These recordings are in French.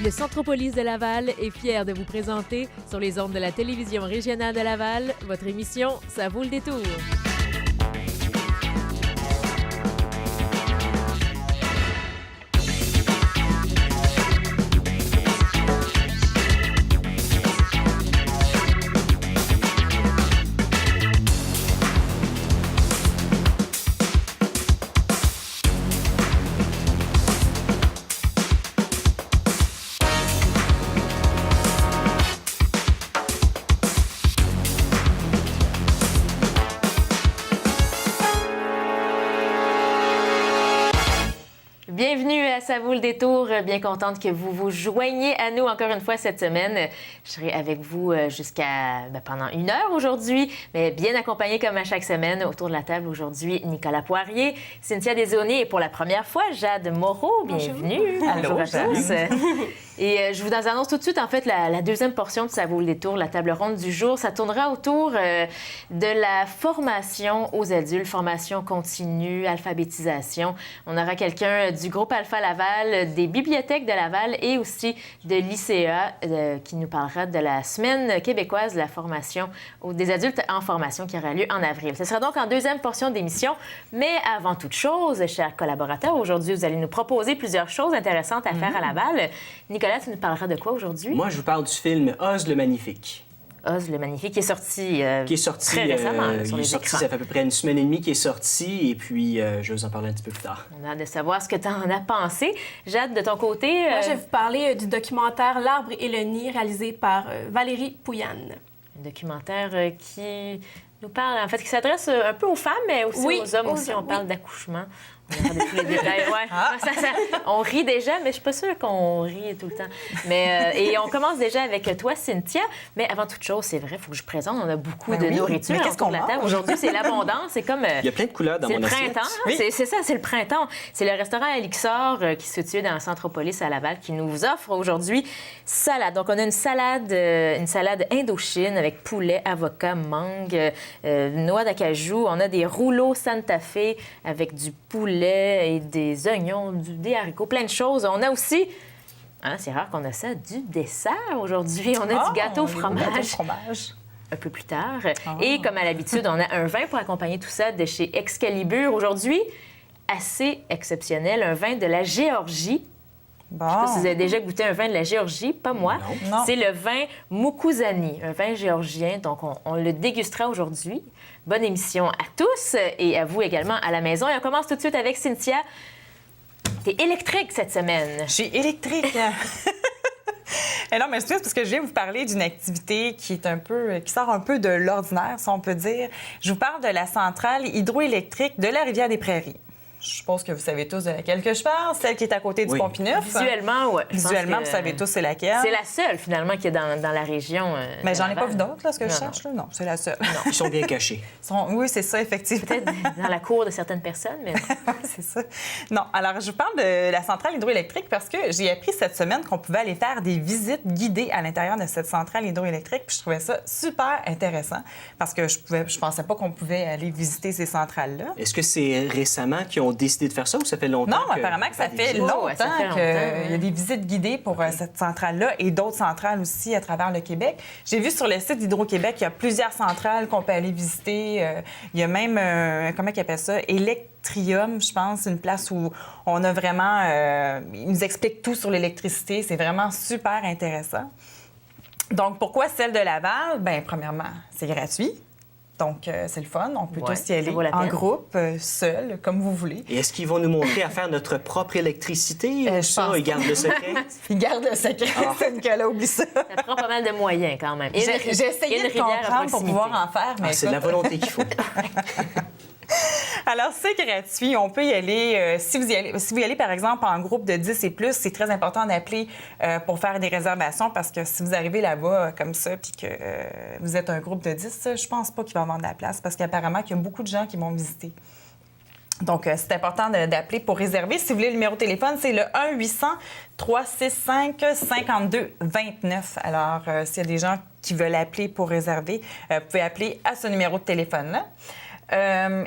Le Centropolis de Laval est fier de vous présenter, sur les ondes de la télévision régionale de Laval, votre émission « Ça vaut le détour ». Bienvenue à Ça vaut le détour. Bien contente que vous vous joigniez à nous encore une fois cette semaine. Je serai avec vous jusqu'à pendant 1 heure aujourd'hui, mais bien accompagnée comme à chaque semaine. Autour de la table aujourd'hui, Nicolas Poirier, Cynthia Desaulniers et pour la première fois, Jade Moreau. Bienvenue. Bonjour à tous. Et je vous annonce tout de suite, en fait, la deuxième portion de Ça vaut le détour, la table ronde du jour. Ça tournera autour de la formation aux adultes, formation continue, alphabétisation. On aura quelqu'un du groupe Alpha Laval, des bibliothèques de Laval et aussi de l'ICA qui nous parlera de la semaine québécoise de la formation des adultes en formation qui aura lieu en avril. Ce sera donc en deuxième portion d'émission. Mais avant toute chose, chers collaborateurs, aujourd'hui, vous allez nous proposer plusieurs choses intéressantes à faire à Laval. Nicolas, tu nous parleras de quoi aujourd'hui? Moi, je vous parle du film Oz le Magnifique. Oz le Magnifique, qui est sorti très récemment sur les écrans. Ça fait à peu près 1 semaine et demie qu'il est sorti, et puis je vais vous en parler un petit peu plus tard. On a hâte de savoir ce que tu en as pensé. Jade, de ton côté... Moi, je vais vous parler du documentaire L'arbre et le nid, réalisé par Valérie Pouyanne. Un documentaire qui nous parle, en fait, qui s'adresse un peu aux femmes, mais aussi aux hommes aussi. On parle d'accouchement. On regarde tous les détails. Ouais. On rit déjà, mais je suis pas sûre qu'on rit tout le temps. Mais, et on commence déjà avec toi, Cynthia. Mais avant toute chose, c'est vrai, il faut que je présente. On a beaucoup de nourriture autour de la table. Aujourd'hui, c'est l'abondance. C'est comme... Il y a plein de couleurs dans mon assiette. C'est le printemps. Oui. C'est ça, c'est le printemps. C'est le restaurant Elixor qui se situe dans le Centropolis à Laval qui nous offre aujourd'hui salade. Donc, on a une salade Indochine avec poulet, avocat, mangue, noix d'acajou. On a des rouleaux Santa Fe avec du poulet et des oignons, des haricots, plein de choses. On a aussi, c'est rare qu'on a ça, du dessert aujourd'hui. On a du gâteau fromage. Un peu plus tard. Et comme à l'habitude, on a un vin pour accompagner tout ça de chez Excalibur. Aujourd'hui, assez exceptionnel, un vin de la Géorgie. Bon. Je ne sais pas si vous avez déjà goûté un vin de la Géorgie, pas moi. Non. C'est le vin Mukuzani, un vin géorgien. Donc, on le dégustera aujourd'hui. Bonne émission à tous et à vous également à la maison. Et on commence tout de suite avec Cynthia. T'es électrique cette semaine. Je suis électrique. Et non, mais c'est parce que je viens vous parler d'une activité qui sort un peu de l'ordinaire, si on peut dire. Je vous parle de la centrale hydroélectrique de la Rivière-des-Prairies. Je suppose que vous savez tous de laquelle que je parle, celle qui est à côté du Pont-Pineuf. Visuellement, oui. Visuellement, vous savez tous c'est laquelle. C'est la seule, finalement, qui est dans la région. Mais j'en ai pas vu d'autres, là, ce que je cherche. Là. Non, c'est la seule. Non. Ils sont bien cachés. Oui, c'est ça, effectivement. Peut-être dans la cour de certaines personnes, mais non. C'est ça. Non, alors je vous parle de la centrale hydroélectrique parce que j'ai appris cette semaine qu'on pouvait aller faire des visites guidées à l'intérieur de cette centrale hydroélectrique. Puis je trouvais ça super intéressant parce que je pensais pas qu'on pouvait aller visiter ces centrales-là. Est-ce que c'est récemment qu'ils ont décidé de faire ça ou ça fait longtemps? Non, apparemment que ça fait longtemps qu'il y a des visites guidées pour cette centrale-là et d'autres centrales aussi à travers le Québec. J'ai vu sur le site d'Hydro-Québec qu'il y a plusieurs centrales qu'on peut aller visiter. Il y a même, comment ils appellent ça, Electrium, je pense, une place où on a vraiment... ils nous expliquent tout sur l'électricité. C'est vraiment super intéressant. Donc, pourquoi celle de Laval? Bien, premièrement, c'est gratuit. Donc, c'est le fun. On peut tous y aller en groupe, seul, comme vous voulez. Et est-ce qu'ils vont nous montrer à faire notre propre électricité? Ils gardent le secret? Ils gardent le secret. Nicolas, oublie ça. Ça prend pas mal de moyens, quand même. J'ai essayé de comprendre pour pouvoir en faire, mais c'est de la volonté qu'il faut. Alors, c'est gratuit. On peut y aller. Si vous y allez, par exemple, en groupe de 10 et plus, c'est très important d'appeler pour faire des réservations parce que si vous arrivez là-bas comme ça puis que vous êtes un groupe de 10, je pense pas qu'il va y avoir de la place parce qu'apparemment, il y a beaucoup de gens qui vont visiter. Donc, c'est important d'appeler pour réserver. Si vous voulez le numéro de téléphone, c'est le 1-800-365-5229. Alors, s'il y a des gens qui veulent appeler pour réserver, vous pouvez appeler à ce numéro de téléphone-là.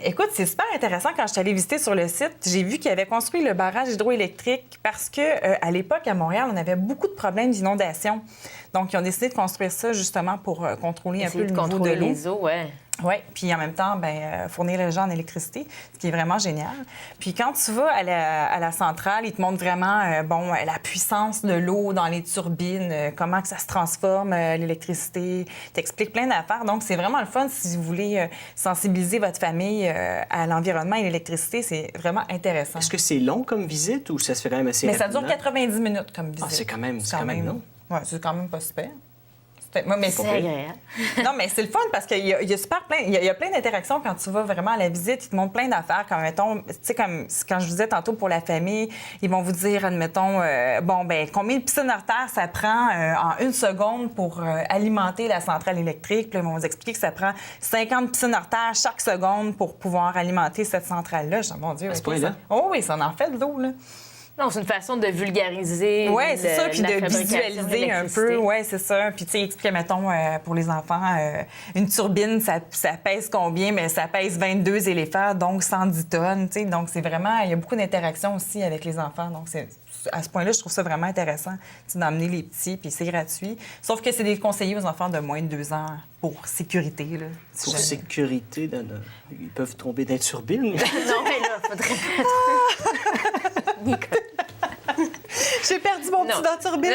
Écoute, c'est super intéressant. Quand je suis allée visiter sur le site, j'ai vu qu'ils avaient construit le barrage hydroélectrique parce que à l'époque, à Montréal, on avait beaucoup de problèmes d'inondation. Donc, ils ont décidé de construire ça justement pour contrôler un peu le niveau de l'eau. Les eaux, ouais. Oui, puis en même temps, fournir les gens en électricité, ce qui est vraiment génial. Puis quand tu vas à la centrale, ils te montrent vraiment la puissance de l'eau dans les turbines, comment que ça se transforme, l'électricité. Ils t'expliquent plein d'affaires. Donc, c'est vraiment le fun si vous voulez sensibiliser votre famille à l'environnement et l'électricité. C'est vraiment intéressant. Est-ce que c'est long comme visite ou ça se fait quand même assez rapidement? Mais ça dure 90 minutes comme visite. Ah, c'est quand même long. Oui, c'est quand même pas super. C'est agréable. Non, mais c'est le fun parce qu'il y a plein d'interactions quand tu vas vraiment à la visite. Ils te montrent plein d'affaires. Comme, mettons, tu sais, comme quand je vous disais tantôt pour la famille, ils vont vous dire, admettons, combien de piscines artères ça prend en 1 seconde pour alimenter la centrale électrique. Puis là, ils vont vous expliquer que ça prend 50 piscines artères chaque seconde pour pouvoir alimenter cette centrale-là. Je dis, mon Dieu, à ce point-là? Oh oui, ça en fait de l'eau, là. Non, c'est une façon de vulgariser. Oui, c'est ça, puis de visualiser un peu. Oui, c'est ça. Puis, tu sais, expliquer, mettons, pour les enfants, une turbine, ça pèse combien? Mais ça pèse 22 éléphants, donc 110 tonnes. Tu sais, donc, c'est vraiment. Il y a beaucoup d'interactions aussi avec les enfants. Donc, à ce point-là, je trouve ça vraiment intéressant d'emmener les petits, puis c'est gratuit. Sauf que c'est déconseillé aux enfants de moins de 2 ans pour sécurité. Là, pour sécurité, ils peuvent tomber dans les turbines. Non, mais là, faudrait pas trop. Nicole. J'ai perdu mon petit dans la turbine.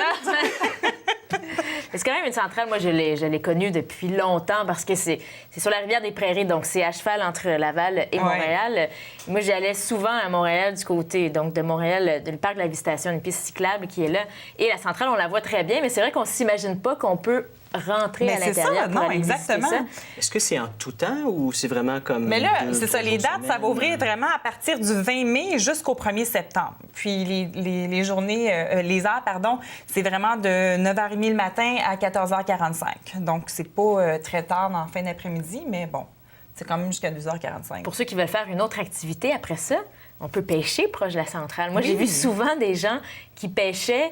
C'est quand même une centrale, moi, je l'ai connue depuis longtemps parce que c'est sur la rivière des Prairies, donc c'est à cheval entre Laval et Montréal. Ouais. Moi, j'allais souvent à Montréal du côté, donc de Montréal, du parc de la Visitation, une piste cyclable qui est là. Et la centrale, on la voit très bien, mais c'est vrai qu'on s'imagine pas qu'on peut rentrer à l'intérieur pour aller exactement. Ça. Est-ce que c'est en tout temps ou c'est vraiment comme... Mais là, c'est ça, les dates, ça va ouvrir vraiment à partir du 20 mai jusqu'au 1er septembre. Puis les journées, les heures, c'est vraiment de 9h30 le matin à 14h45. Donc, c'est pas très tard en fin d'après-midi, mais bon, c'est quand même jusqu'à 2h45. Pour ceux qui veulent faire une autre activité après ça, on peut pêcher proche de la centrale. Moi, j'ai vu souvent des gens qui pêchaient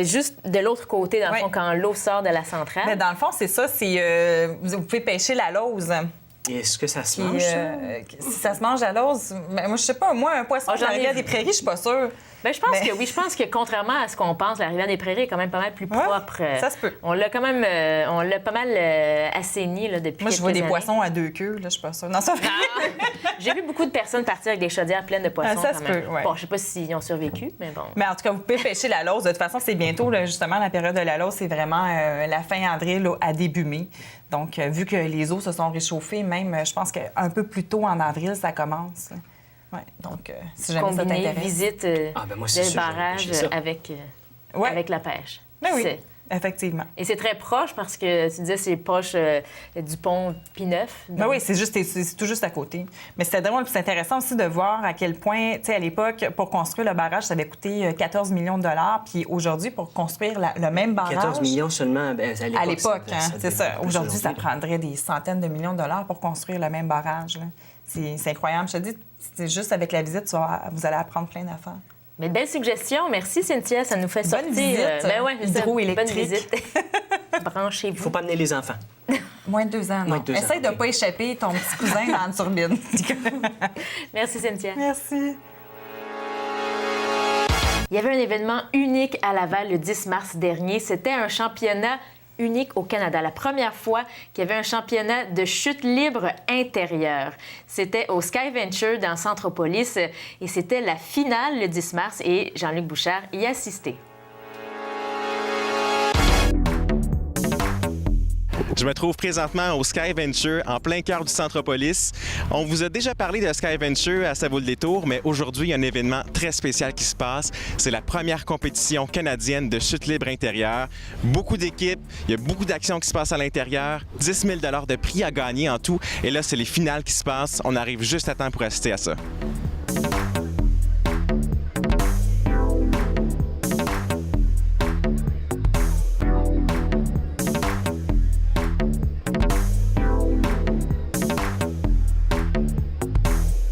juste de l'autre côté, dans le fond, quand l'eau sort de la centrale. Mais dans le fond, c'est ça, vous pouvez pêcher la lauze. Et est-ce que ça se mange, ça? Si ça se mange la lauze, moi, je sais pas. Moi, un poisson dans la rivière des Prairies, je suis pas sûre. Bien, je pense que oui. Je pense que contrairement à ce qu'on pense, la rivière des Prairies est quand même pas mal plus propre. Ça se peut. On l'a quand même, pas mal assaini là, depuis quelques années. Moi, je vois des poissons à 2 queues, là, je suis pas sûre. Non, ça fait... J'ai vu beaucoup de personnes partir avec des chaudières pleines de poissons. Ça se peut, oui. Bon, je sais pas s'ils ont survécu, mais bon. Mais en tout cas, vous pouvez pêcher la lauze. De toute façon, c'est bientôt, là, justement, la période de la lauze, c'est vraiment la fin avril à début mai. Donc, vu que les eaux se sont réchauffées, même, je pense qu'un peu plus tôt en avril, ça commence. Oui, donc, si jamais ça t'intéresse. Visite de barrage avec la pêche. Ben oui, effectivement. Et c'est très proche parce que tu disais c'est proche du pont P9. Ben oui, c'est tout juste à côté. Mais c'était vraiment le plus intéressant aussi de voir à quel point, tu sais, à l'époque, pour construire le barrage, ça avait coûté 14 millions de dollars. Puis aujourd'hui, pour construire le même barrage... 14 millions seulement à l'époque, c'est ça. Aujourd'hui, ça prendrait des centaines de millions de dollars pour construire le même barrage. Là. C'est incroyable. Je te dis, c'est juste avec la visite, vous allez apprendre plein d'affaires. Mais belle suggestion. Merci, Cynthia. Ça nous fait sortir. Bonne visite, hydroélectrique. Bonne visite. Branchez-vous. Il ne faut pas amener les enfants. Moins de 2 ans, non. Essaye de ne pas échapper ton petit cousin dans la turbine. Merci, Cynthia. Merci. Il y avait un événement unique à Laval le 10 mars dernier. C'était un championnat unique au Canada. La première fois qu'il y avait un championnat de chute libre intérieure. C'était au Sky Venture dans Centropolis et c'était la finale le 10 mars et Jean-Luc Bouchard y assistait. Je me trouve présentement au Sky Venture, en plein cœur du Centropolis. On vous a déjà parlé de Sky Venture à Ça vaut le détour, mais aujourd'hui, il y a un événement très spécial qui se passe. C'est la première compétition canadienne de chute libre intérieure. Beaucoup d'équipes, il y a beaucoup d'actions qui se passent à l'intérieur, 10 000 $ de prix à gagner en tout. Et là, c'est les finales qui se passent. On arrive juste à temps pour assister à ça.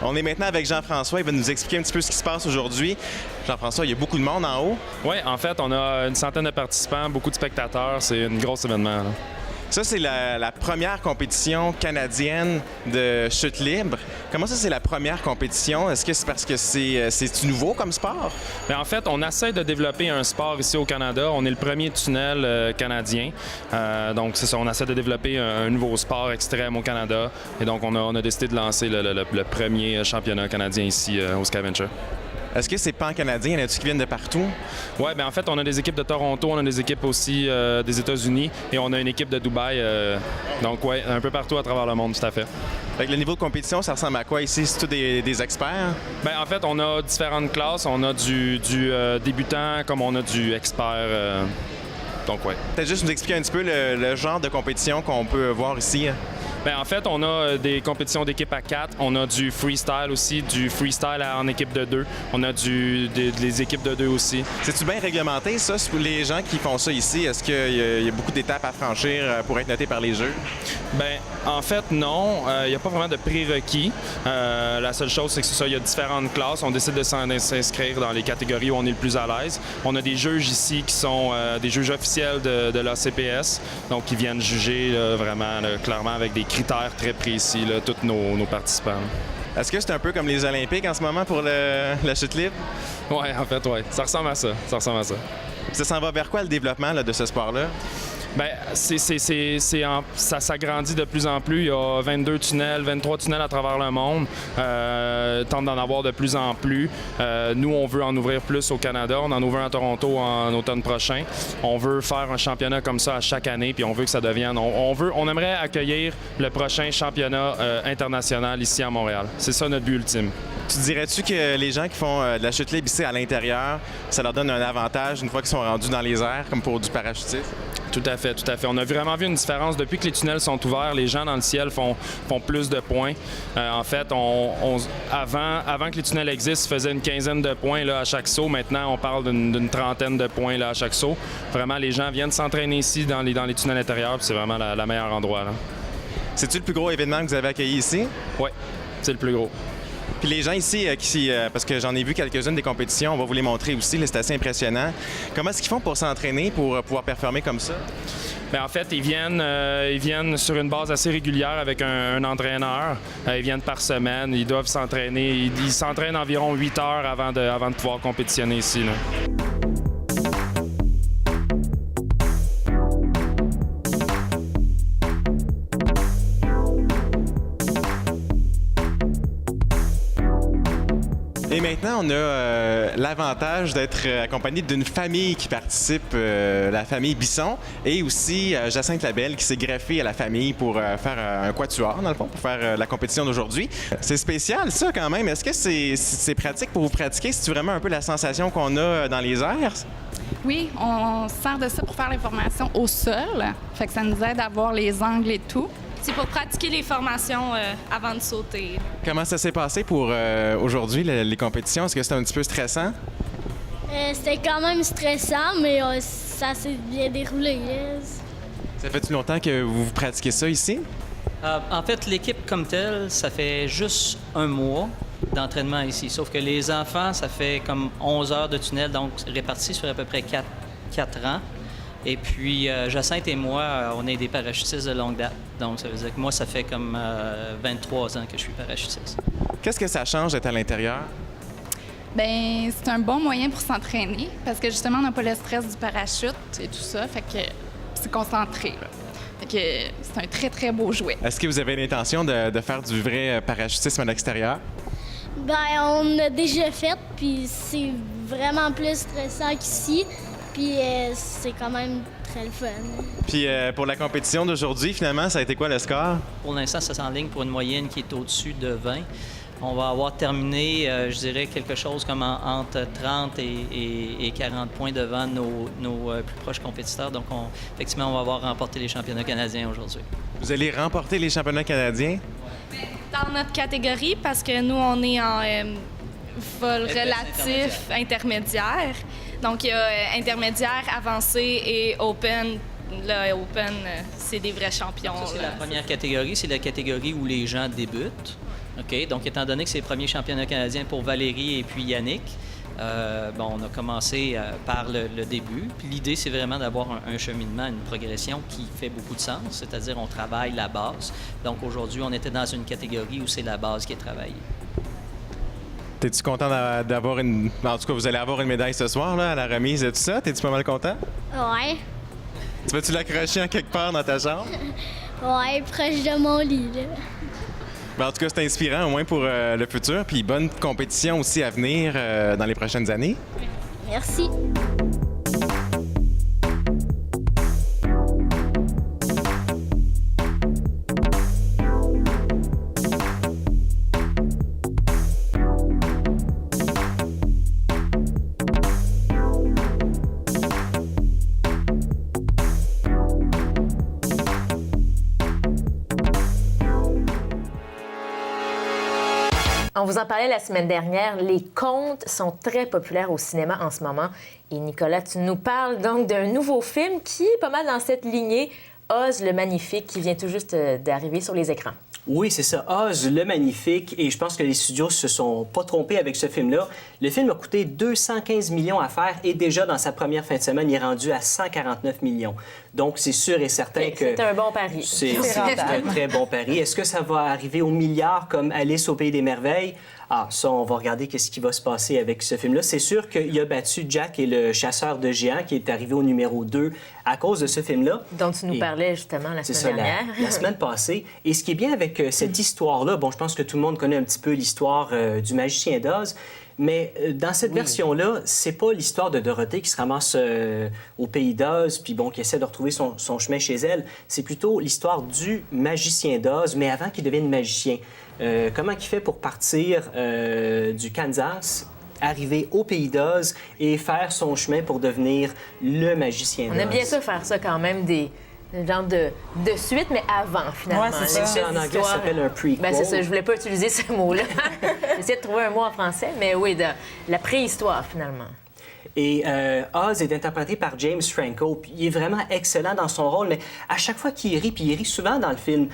On est maintenant avec Jean-François. Il va nous expliquer un petit peu ce qui se passe aujourd'hui. Jean-François, il y a beaucoup de monde en haut. Oui, en fait, on a une centaine de participants, beaucoup de spectateurs. C'est un gros événement. Là. Ça, c'est la première compétition canadienne de chute libre. Comment ça, c'est la première compétition? Est-ce que c'est parce que c'est nouveau comme sport? Bien, en fait, on essaie de développer un sport ici au Canada. On est le premier tunnel canadien. Donc, c'est ça, on essaie de développer un nouveau sport extrême au Canada. Et donc, on a décidé de lancer le premier championnat canadien ici au Skyventure. Est-ce que c'est pan-canadien? Y en a-tu qui viennent de partout? Oui, bien en fait, on a des équipes de Toronto, on a des équipes aussi des États-Unis et on a une équipe de Dubaï. Donc, oui, un peu partout à travers le monde, tout à fait. Fait que le niveau de compétition, ça ressemble à quoi ici? C'est tous des experts? Bien, en fait, on a différentes classes. On a du débutant comme on a du expert. Donc, oui. Peut-être juste nous expliquer un petit peu le genre de compétition qu'on peut voir ici. Bien, en fait, on a des compétitions d'équipe à 4. On a du freestyle aussi, du freestyle en équipe de 2. On a des équipes de 2 aussi. C'est-tu bien réglementé, ça, pour les gens qui font ça ici? Est-ce qu'il y a beaucoup d'étapes à franchir pour être noté par les jeux? Bien, en fait, non. Il n'y a pas vraiment de prérequis. La seule chose, c'est que c'est ça, il y a différentes classes. On décide de s'inscrire dans les catégories où on est le plus à l'aise. On a des juges ici qui sont des juges officiels de l'ACPS, donc qui viennent juger vraiment, clairement, avec des critères très précis, là, tous nos participants. Est-ce que c'est un peu comme les Olympiques en ce moment pour la chute libre? Oui, en fait, oui. Ça ressemble à ça. Ça s'en va vers quoi, le développement de ce sport-là? Bien, ça s'agrandit de plus en plus. Il y a 23 tunnels à travers le monde. Tente d'en avoir de plus en plus. Nous, on veut en ouvrir plus au Canada. On en ouvre un à Toronto en automne prochain. On veut faire un championnat comme ça à chaque année, puis on veut que ça devienne... On aimerait accueillir le prochain championnat international ici à Montréal. C'est ça notre but ultime. Tu dirais-tu que les gens qui font de la chute libre ici à l'intérieur, ça leur donne un avantage une fois qu'ils sont rendus dans les airs, comme pour du parachutisme? Tout à fait. On a vraiment vu une différence. Depuis que les tunnels sont ouverts, les gens dans le ciel font plus de points. En fait, avant que les tunnels existent, on faisait une quinzaine de points là, à chaque saut. Maintenant, on parle d'une trentaine de points là, à chaque saut. Vraiment, les gens viennent s'entraîner ici dans les tunnels intérieurs. C'est vraiment le meilleur endroit. C'est-tu le plus gros événement que vous avez accueilli ici? Oui, c'est le plus gros. Puis les gens ici, parce que j'en ai vu quelques-unes des compétitions, on va vous les montrer aussi, c'est assez impressionnant. Comment est-ce qu'ils font pour s'entraîner, pour pouvoir performer comme ça? Bien, en fait, ils viennent sur une base assez régulière avec un entraîneur. Ils viennent par semaine, ils doivent s'entraîner. Ils s'entraînent environ 8 heures avant de pouvoir compétitionner ici, là. Et maintenant, on a l'avantage d'être accompagné d'une famille qui participe, la famille Bisson, et aussi Jacinthe Labelle qui s'est greffée à la famille pour faire un quatuor, dans le fond, pour faire la compétition d'aujourd'hui. C'est spécial, ça, quand même. Est-ce que c'est pratique pour vous pratiquer? C'est vraiment un peu la sensation qu'on a dans les airs? Oui, on sert de ça pour faire les formations au sol. Fait que ça nous aide à voir les angles et tout. C'est pour pratiquer les formations avant de sauter. Comment ça s'est passé pour aujourd'hui, les compétitions? Est-ce que c'était un petit peu stressant? C'était quand même stressant, mais ça s'est bien déroulé. Ça fait-tu longtemps que vous pratiquez ça ici? En fait, l'équipe comme telle, ça fait juste un mois d'entraînement ici. Sauf que les enfants, ça fait comme 11 heures de tunnel, donc répartis sur à peu près 4 ans. Et puis, Jacinthe et moi, on est des parachutistes de longue date. Donc, ça veut dire que moi, ça fait comme 23 ans que je suis parachutiste. Qu'est-ce que ça change d'être à l'intérieur? Bien, c'est un bon moyen pour s'entraîner parce que, justement, on n'a pas le stress du parachute et tout ça. Fait que c'est concentré, là. Fait que c'est un très, très beau jouet. Est-ce que vous avez l'intention de faire du vrai parachutisme à l'extérieur? Ben, on a déjà fait, puis c'est vraiment plus stressant qu'ici. Puis c'est quand même très le fun. Puis pour la compétition d'aujourd'hui, finalement, ça a été quoi le score? Pour l'instant, ça s'enligne pour une moyenne qui est au-dessus de 20. On va avoir terminé, je dirais, quelque chose comme entre 30 et 40 points devant nos plus proches compétiteurs. Donc, effectivement, on va avoir remporté les championnats canadiens aujourd'hui. Vous allez remporter les championnats canadiens? Dans notre catégorie, parce que nous, on est en vol relatif intermédiaire. Donc, il y a intermédiaire, avancé et open. Le open, c'est des vrais champions. Ça, c'est la première catégorie. C'est la catégorie où les gens débutent. OK? Donc, étant donné que c'est le premier championnat canadien pour Valérie et puis Yannick, On a commencé par le début. Puis l'idée, c'est vraiment d'avoir un cheminement, une progression qui fait beaucoup de sens, c'est-à-dire on travaille la base. Donc aujourd'hui, on était dans une catégorie où c'est la base qui est travaillée. T'es-tu content d'avoir une... En tout cas, vous allez avoir une médaille ce soir, là, à la remise et tout ça. T'es-tu pas mal content? Ouais. Tu vas-tu l'accrocher en quelque part dans ta chambre? Ouais, proche de mon lit, là. Ben, en tout cas, c'est inspirant, au moins pour le futur. Puis bonne compétition aussi à venir dans les prochaines années. Merci. On vous en parlait la semaine dernière, les contes sont très populaires au cinéma en ce moment. Et Nicolas, tu nous parles donc d'un nouveau film qui est pas mal dans cette lignée, Oz le Magnifique, qui vient tout juste d'arriver sur les écrans. Oui, c'est ça, Oz le Magnifique. Et je pense que les studios se sont pas trompés avec ce film-là. Le film a coûté 215 millions à faire et déjà dans sa première fin de semaine, il est rendu à 149 millions. Donc, c'est sûr et certain que... C'est un bon pari. C'est un très bon pari. Est-ce que ça va arriver au milliard comme Alice au Pays des Merveilles? Ah, ça, on va regarder qu'est-ce qui va se passer avec ce film-là. C'est sûr qu'il a battu Jack et le chasseur de géants, qui est arrivé au numéro 2 à cause de ce film-là. Dont tu nous parlais justement la semaine dernière. La semaine passée. Et ce qui est bien avec cette histoire-là, bon, je pense que tout le monde connaît un petit peu l'histoire du magicien d'Oz, mais dans cette version-là, c'est pas l'histoire de Dorothée qui se ramasse au pays d'Oz, puis bon, qui essaie de retrouver son chemin chez elle. C'est plutôt l'histoire du magicien d'Oz, mais avant qu'il devienne magicien. Comment il fait pour partir du Kansas, arriver au pays d'Oz et faire son chemin pour devenir le magicien d'Oz. On aime bien ça faire ça quand même, des genres de suite, mais avant, finalement. Ouais, c'est ça. En anglais, ça s'appelle un prequel. Ben, c'est ça, je voulais pas utiliser ce mot-là. J'essaie de trouver un mot en français, mais oui, de la préhistoire, finalement. Et Oz est interprété par James Franco. Puis il est vraiment excellent dans son rôle, mais à chaque fois qu'il rit, puis il rit souvent dans le film,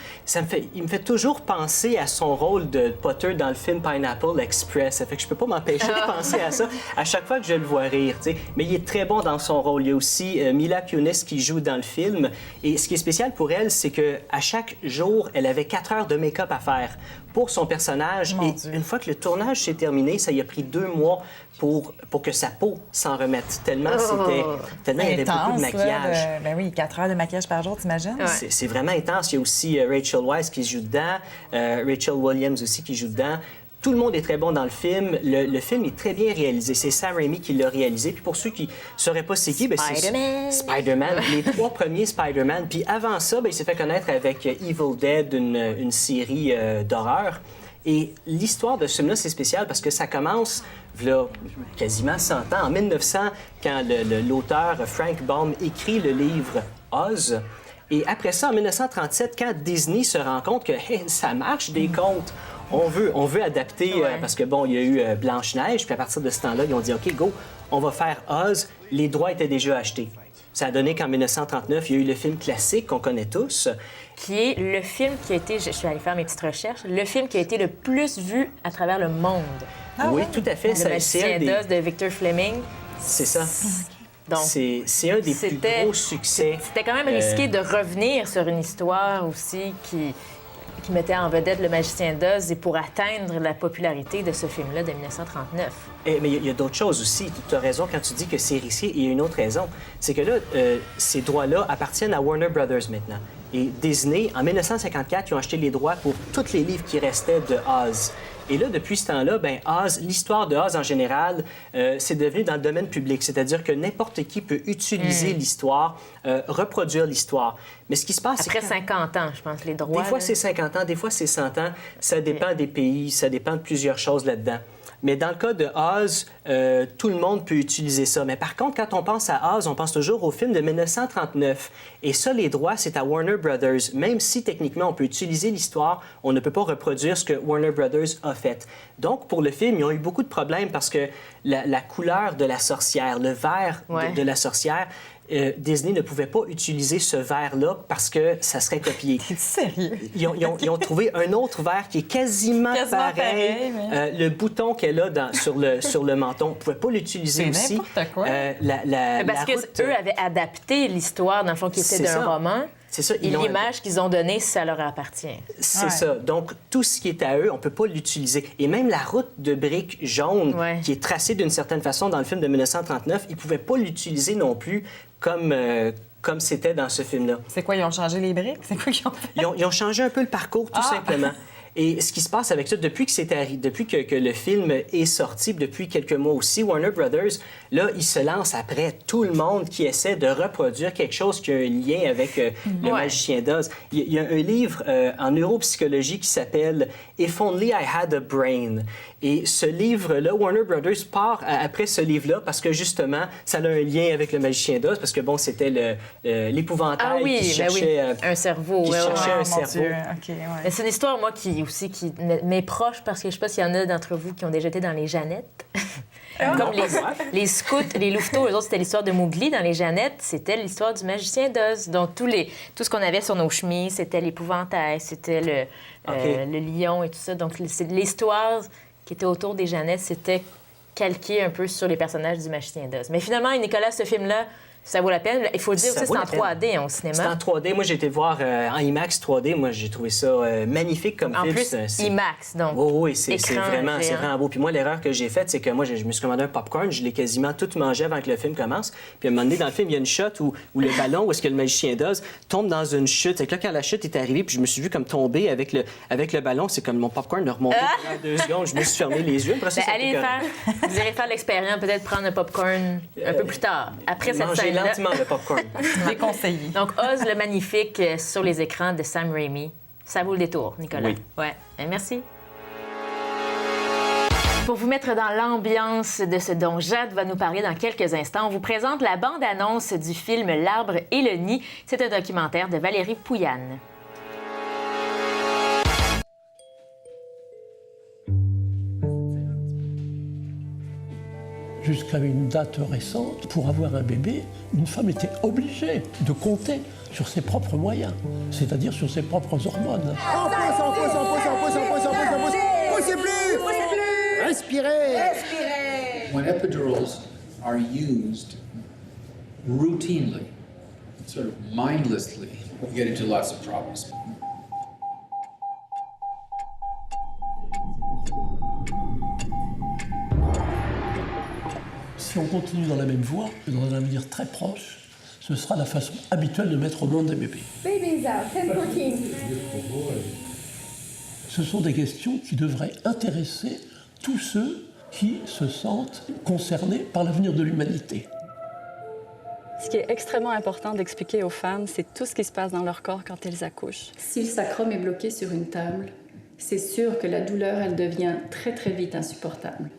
il me fait toujours penser à son rôle de Potter dans le film Pineapple Express. Ça fait que je peux pas m'empêcher de penser à ça à chaque fois que je le vois rire, tu sais. Mais il est très bon dans son rôle. Il y a aussi Mila Kunis qui joue dans le film. Et ce qui est spécial pour elle, c'est que à chaque jour, elle avait 4 heures de make-up à faire pour son personnage. Une fois que le tournage s'est terminé, ça y a pris 2 mois pour que sa peau s'en remette. Tellement il y avait beaucoup de maquillage. Ben oui, 4 heures de maquillage par jour, t'imagines? Ouais. C'est vraiment intense. Il y a aussi Rachel Weisz qui joue dedans, Rachel Williams aussi qui joue dedans. Tout le monde est très bon dans le film. Le film est très bien réalisé. C'est Sam Raimi qui l'a réalisé. Puis pour ceux qui ne sauraient pas c'est qui, c'est Spider-Man. Les 3 premiers Spider-Man. Puis avant ça, il s'est fait connaître avec Evil Dead, une série d'horreur. Et l'histoire de ce film-là, c'est spécial parce que ça commence, là, quasiment 100 ans, en 1900, quand l'auteur Frank Baum écrit le livre Oz. Et après ça, en 1937, quand Disney se rend compte que ça marche des contes, on veut adapter, parce que, bon, il y a eu Blanche-Neige, puis à partir de ce temps-là, ils ont dit, OK, go, on va faire Oz. Les droits étaient déjà achetés. Ça a donné qu'en 1939, il y a eu le film classique qu'on connaît tous. Qui est le film qui a été, je suis allée faire mes petites recherches, le film qui a été le plus vu à travers le monde. Oui, tout à fait. Le Magicien d'Oz de Victor Fleming. C'est ça. Donc, c'est un des plus gros succès. C'était quand même risqué de revenir sur une histoire aussi qui mettait en vedette le Magicien d'Oz et pour atteindre la popularité de ce film-là de 1939. Mais il y a d'autres choses aussi. Tu as raison quand tu dis que c'est risqué. Il y a une autre raison. C'est que là, ces droits-là appartiennent à Warner Brothers maintenant. Et Disney, en 1954, ils ont acheté les droits pour tous les livres qui restaient de Oz. Et là, depuis ce temps-là, Oz, l'histoire de Oz en général, c'est devenu dans le domaine public. C'est-à-dire que n'importe qui peut utiliser l'histoire, reproduire l'histoire. Mais ce qui se passe, après 50 ans, je pense, les droits. Des fois, c'est 50 ans, des fois, c'est 100 ans. Ça dépend des pays, ça dépend de plusieurs choses là-dedans. Mais dans le cas de Oz, tout le monde peut utiliser ça. Mais par contre, quand on pense à Oz, on pense toujours au film de 1939. Et ça, les droits, c'est à Warner Brothers. Même si, techniquement, on peut utiliser l'histoire, on ne peut pas reproduire ce que Warner Brothers a fait. Donc, pour le film, ils ont eu beaucoup de problèmes parce que la couleur de la sorcière, le vert de la sorcière, Disney ne pouvait pas utiliser ce verre-là parce que ça serait copié. T'es sérieux? Ils ont trouvé un autre verre qui est quasiment pareil. Mais... le bouton qu'elle a sur le menton, on ne pouvait pas l'utiliser aussi. C'est n'importe quoi. Parce qu'eux avaient adapté l'histoire, dans le fond, qui était d'un roman. C'est ça. Et l'image qu'ils ont donnée, ça leur appartient. C'est ça. Donc, tout ce qui est à eux, on ne peut pas l'utiliser. Et même la route de briques jaune, qui est tracée d'une certaine façon dans le film de 1939, ils ne pouvaient pas l'utiliser non plus comme c'était dans ce film-là. C'est quoi, ils ont changé les briques? C'est quoi qu'ils ont fait? Ils ont changé un peu le parcours, tout simplement. Et ce qui se passe avec ça, depuis que le film est sorti, depuis quelques mois aussi, Warner Brothers, là, ils se lancent après tout le monde qui essaie de reproduire quelque chose qui a un lien avec le Magicien d'Oz. Il y a un livre en neuropsychologie qui s'appelle « If Only I Had a Brain ». Et ce livre-là, Warner Brothers part après ce livre-là parce que, justement, ça a un lien avec le Magicien d'Oz, parce que, bon, c'était l'épouvantail qui cherchait... un cerveau. Qui cherchait un cerveau. Mais c'est une histoire, moi, qui m'est proche, parce que je ne sais pas s'il y en a d'entre vous qui ont déjà été dans les Jeannettes. Comme les scouts, les louveteaux, eux autres, c'était l'histoire de Mowgli. Dans les Jeannettes, c'était l'histoire du Magicien d'Oz. Donc, tout ce qu'on avait sur nos chemises, c'était l'épouvantail, c'était le lion et tout ça. Donc, l'histoire qui était autour des Jeannettes, c'était calqué un peu sur les personnages du Magicien d'Oz. Mais finalement, Nicolas, ce film-là, ça vaut la peine. Il faut le dire aussi, c'est en 3D au cinéma. C'est en 3D. Moi, j'ai été voir en IMAX 3D. Moi, j'ai trouvé ça magnifique comme film. En plus, IMAX, donc. Oui, c'est vraiment beau. Puis moi, l'erreur que j'ai faite, c'est que moi, je me suis commandé un popcorn. Je l'ai quasiment tout mangé avant que le film commence. Puis à un moment donné, dans le film, il y a une shot où le ballon, où est-ce que le Magicien d'Oz tombe dans une chute. Et que là, quand la chute est arrivée, puis je me suis vu comme tomber avec le ballon, c'est comme mon popcorn a remonté pendant 2 secondes. Je me suis fermé les yeux. Après ça, vous irez faire l'expérience, peut-être prendre un popcorn un peu plus tard. Après cette scène-là. Lentement le popcorn. Déconseillé. Donc, Oz le magnifique sur les écrans de Sam Raimi. Ça vaut le détour, Nicolas. Oui. Ouais. Merci. Pour vous mettre dans l'ambiance de ce dont Jade va nous parler dans quelques instants, on vous présente la bande-annonce du film L'arbre et le nid. C'est un documentaire de Valérie Pouyanne. Jusqu'à une date récente, pour avoir un bébé, une femme était obligée de compter sur ses propres moyens, c'est-à-dire sur ses propres hormones. Poussez plus! Respirez! When epidurals are used routinely, sort of mindlessly, we get into lots of problems. Si on continue dans la même voie, dans un avenir très proche, ce sera la façon habituelle de mettre au monde des bébés. Ce sont des questions qui devraient intéresser tous ceux qui se sentent concernés par l'avenir de l'humanité. Ce qui est extrêmement important d'expliquer aux femmes, c'est tout ce qui se passe dans leur corps quand elles accouchent. Si le sacrum est bloqué sur une table, c'est sûr que la douleur, elle devient très, très vite insupportable.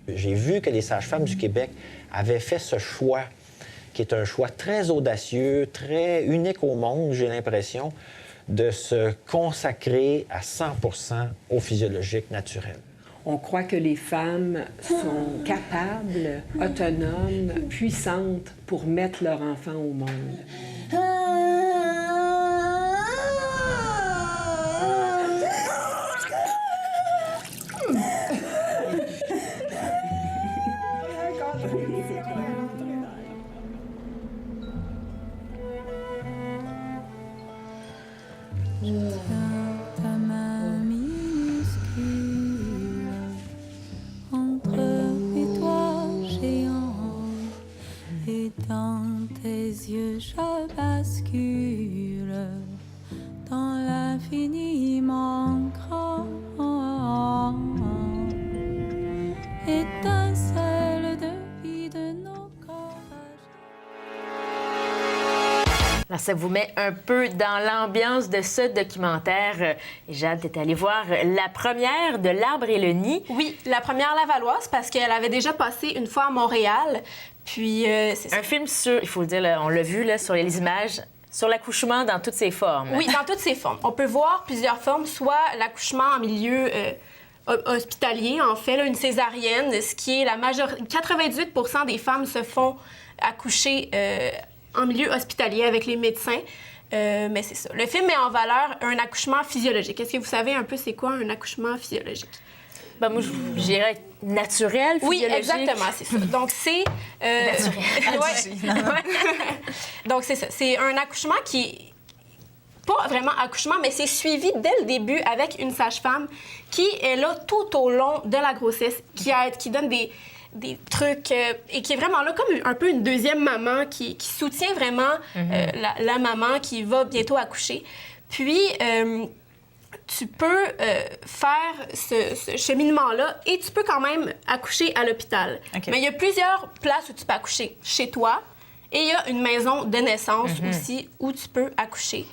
J'ai vu que les sages-femmes du Québec avaient fait ce choix, qui est un choix très audacieux, très unique au monde, j'ai l'impression, de se consacrer à 100% au physiologique naturel. On croit que les femmes sont capables, autonomes, puissantes pour mettre leur enfant au monde. Je bascule dans l'infiniment grand, étincelle de vie de nos corps. Alors, ça vous met un peu dans l'ambiance de ce documentaire. Jade, t'es allée voir la première de L'Arbre et le Nid. Oui, la première lavalloise, parce qu'elle avait déjà passé une fois à Montréal. Puis, c'est un film sur, il faut le dire, là, on l'a vu là, sur les images, sur l'accouchement dans toutes ses formes. Oui, dans toutes ses formes. On peut voir plusieurs formes, soit l'accouchement en milieu hospitalier, en fait, là, une césarienne, ce qui est 98% des femmes se font accoucher en milieu hospitalier avec les médecins. Mais c'est ça. Le film met en valeur un accouchement physiologique. Est-ce que vous savez un peu c'est quoi un accouchement physiologique? Ben moi, je dirais naturel, physiologique. Oui, exactement, c'est ça. Donc, c'est... naturel. Donc, c'est ça. C'est un accouchement qui est pas vraiment accouchement, mais c'est suivi dès le début avec une sage-femme qui est là tout au long de la grossesse, qui donne des trucs et qui est vraiment là comme un peu une deuxième maman qui soutient vraiment la maman qui va bientôt accoucher. Puis, tu peux faire ce cheminement-là et tu peux quand même accoucher à l'hôpital. Okay. Mais il y a plusieurs places où tu peux accoucher. Chez toi, et il y a une maison de naissance aussi où tu peux accoucher.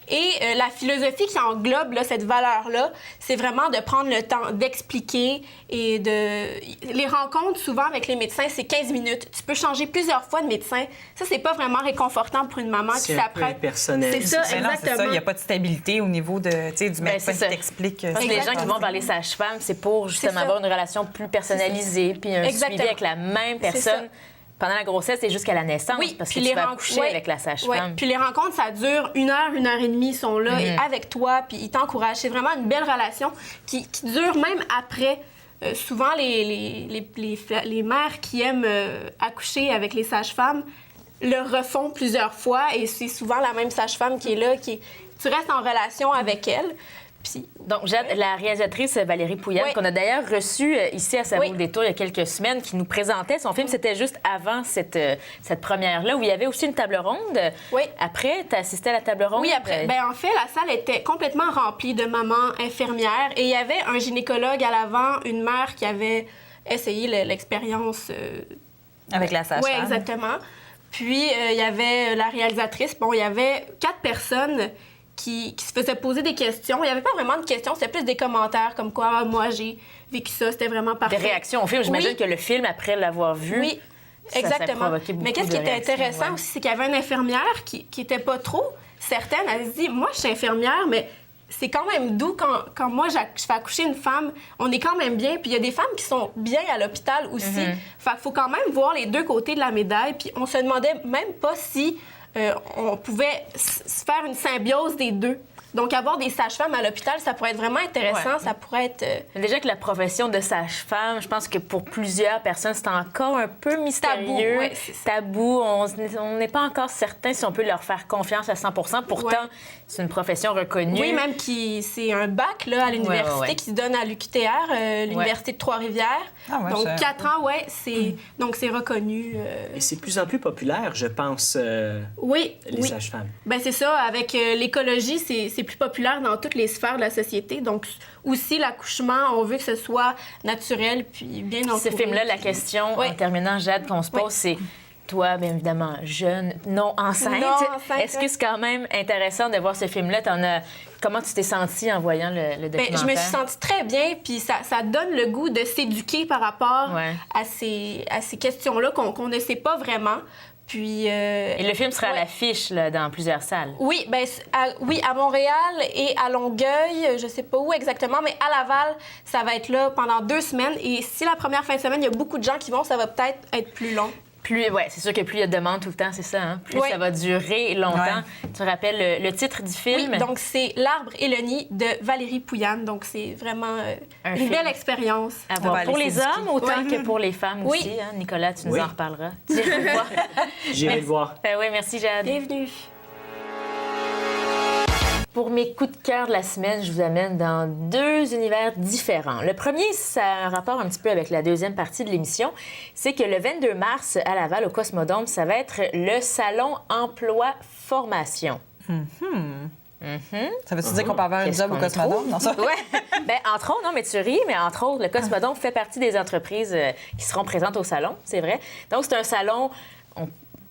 Et la philosophie qui englobe là, cette valeur-là, c'est vraiment de prendre le temps d'expliquer et de... Les rencontres, souvent, avec les médecins, c'est 15 minutes. Tu peux changer plusieurs fois de médecin. Ça, c'est pas vraiment réconfortant pour une maman qui s'apprête. C'est personnel. C'est ça, exactement. C'est ça. Il n'y a pas de stabilité au niveau du médecin qui t'explique. Parce que les gens qui vont vers les sages-femmes, c'est pour justement avoir une relation plus personnalisée, puis un suivi avec la même personne. Pendant la grossesse et jusqu'à la naissance, parce que tu vas accoucher avec la sage-femme. Puis les rencontres, ça dure 1 heure, 1 heure et demie, ils sont là avec toi, puis ils t'encouragent. C'est vraiment une belle relation qui dure même après. Souvent, les mères qui aiment accoucher avec les sages-femmes le refont plusieurs fois et c'est souvent la même sage-femme qui est là, tu restes en relation avec elle. Donc, Jade, la réalisatrice Valérie Pouyanne, qu'on a d'ailleurs reçue ici à Ça vaut le détour il y a quelques semaines, qui nous présentait son film. C'était juste avant cette première-là, où il y avait aussi une table ronde. Oui. Après, tu as assisté à la table ronde? Oui, après. En fait, la salle était complètement remplie de mamans infirmières et il y avait un gynécologue à l'avant, une mère qui avait essayé l'expérience... Avec la sage-femme. Oui, exactement. Puis, il y avait la réalisatrice. Bon, il y avait 4 personnes qui se faisaient poser des questions. Il n'y avait pas vraiment de questions, c'était plus des commentaires comme quoi, moi, j'ai vécu ça, c'était vraiment parfait. Des réactions au film. J'imagine que le film, après l'avoir vu, oui, exactement. Mais qu'est-ce qui était intéressant aussi, c'est qu'il y avait une infirmière qui n'était pas trop certaine. Elle se dit, moi, je suis infirmière, mais c'est quand même doux quand moi, je fais accoucher une femme. On est quand même bien. Puis il y a des femmes qui sont bien à l'hôpital aussi. Fait qu'il faut quand même voir les deux côtés de la médaille. Puis on se demandait même pas si... on pouvait se faire une symbiose des deux. Donc, avoir des sages-femmes à l'hôpital, ça pourrait être vraiment intéressant. Ça pourrait être... Déjà que la profession de sage-femme, je pense que pour plusieurs personnes, c'est encore un peu mystérieux. Tabou. On n'est pas encore certain si on peut leur faire confiance à 100%. Pourtant, c'est une profession reconnue. Oui, même c'est un bac là, à l'université qui se donne à l'UQTR, l'Université de Trois-Rivières. Donc, 4 ans, donc c'est reconnu. Et c'est de plus en plus populaire, je pense, les sages-femmes. Bien, c'est ça. Avec l'écologie, c'est plus populaire dans toutes les sphères de la société. Donc, aussi, l'accouchement, on veut que ce soit naturel puis bien entouré. Ce film-là, la question, en terminant, Jade, qu'on se pose, c'est... Toi, bien évidemment, jeune, non enceinte. Est-ce que c'est quand même intéressant de voir ce film-là? Comment tu t'es sentie en voyant le documentaire? Je me suis sentie très bien, puis ça donne le goût de s'éduquer par rapport à ces questions-là qu'on ne sait pas vraiment. Puis, et le film sera à l'affiche dans plusieurs salles. Oui, à Montréal et à Longueuil, je sais pas où exactement, mais à Laval, ça va être là pendant 2 semaines. Et si la première fin de semaine, il y a beaucoup de gens qui vont, ça va peut-être être plus long. C'est sûr que plus il y a de demandes tout le temps, c'est ça, hein? Plus ça va durer longtemps. Tu rappelles le titre du film? Oui, donc c'est L'arbre et le nid de Valérie Pouyanne. Donc c'est vraiment une belle expérience. À voir pour les hommes autant que pour les femmes aussi. Hein? Nicolas, tu nous en reparleras. J'irai le voir. J'irai le voir. Oui, merci Jade. Bienvenue. Pour mes coups de cœur de la semaine, je vous amène dans 2 univers différents. Le premier, ça a un rapport un petit peu avec la deuxième partie de l'émission. C'est que le 22 mars, à Laval, au Cosmodome, ça va être le Salon Emploi-Formation. Ça veut-tu dire qu'on peut avoir un job au Cosmodome? Oui. Entre autres, non, mais tu ris, mais entre autres, le Cosmodome fait partie des entreprises qui seront présentes au salon, c'est vrai. Donc, c'est un salon...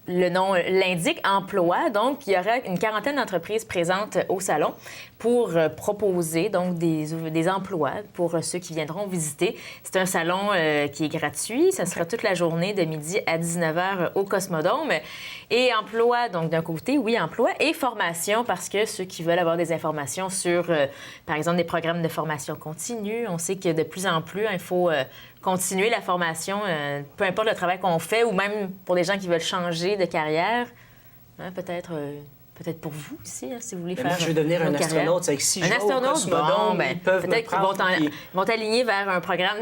le nom l'indique, emploi. Donc, il y aura une quarantaine d'entreprises présentes au salon pour proposer donc des emplois pour ceux qui viendront visiter. C'est un salon qui est gratuit. Ça sera toute la journée de midi à 19h au Cosmodome. Et emploi, donc d'un côté, oui, emploi et formation parce que ceux qui veulent avoir des informations sur, par exemple, des programmes de formation continue, on sait que de plus en plus, il faut continuer la formation, peu importe le travail qu'on fait ou même pour les gens qui veulent changer de carrière. Hein, peut-être pour vous aussi, hein, si vous voulez faire. Moi, je veux devenir un astronaute. C'est que si je vais au Cosmodome, ils peuvent peut-être qu'ils vont t'aligner vers un programme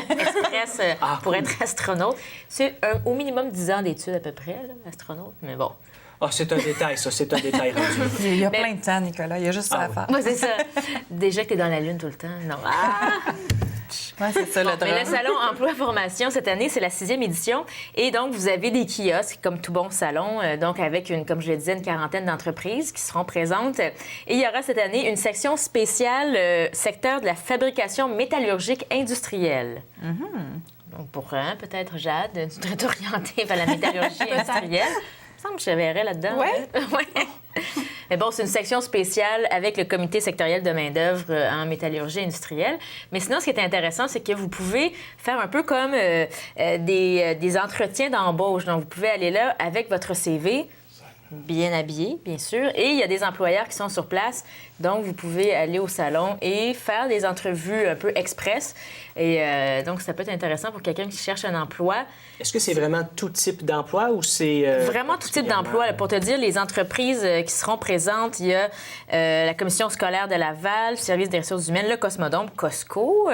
express pour être astronaute. C'est au minimum 10 ans d'études à peu près, là, astronaute, mais bon. Ah, c'est un détail, ça. C'est un détail rendu. Il y a plein de temps, Nicolas. Il y a juste ça à faire. Moi, c'est ça. Déjà que t'es dans la Lune tout le temps. Non. Ouais, c'est ça, le drame. Mais le salon Emploi-Formation, cette année, c'est la 6e édition. Et donc, vous avez des kiosques, comme tout bon salon, donc avec, comme je le disais, une quarantaine d'entreprises qui seront présentes. Et il y aura cette année une section spéciale secteur de la fabrication métallurgique industrielle. Donc, pour peut-être, Jade, tu devrais t'orienter vers la métallurgie industrielle. Il me semble que je verrais là-dedans. Oui? Ouais. Mais bon, c'est une section spéciale avec le comité sectoriel de main-d'œuvre en métallurgie industrielle. Mais sinon, ce qui est intéressant, c'est que vous pouvez faire un peu comme des entretiens d'embauche. Donc, vous pouvez aller là avec votre CV, bien habillé, bien sûr. Et il y a des employeurs qui sont sur place. Donc, vous pouvez aller au salon et faire des entrevues un peu express. Et donc, ça peut être intéressant pour quelqu'un qui cherche un emploi. Est-ce que c'est vraiment tout type d'emploi ou c'est... Vraiment tout type d'emploi. Pour te dire, les entreprises qui seront présentes, il y a la Commission scolaire de Laval, Service des ressources humaines, le Cosmodome, Costco,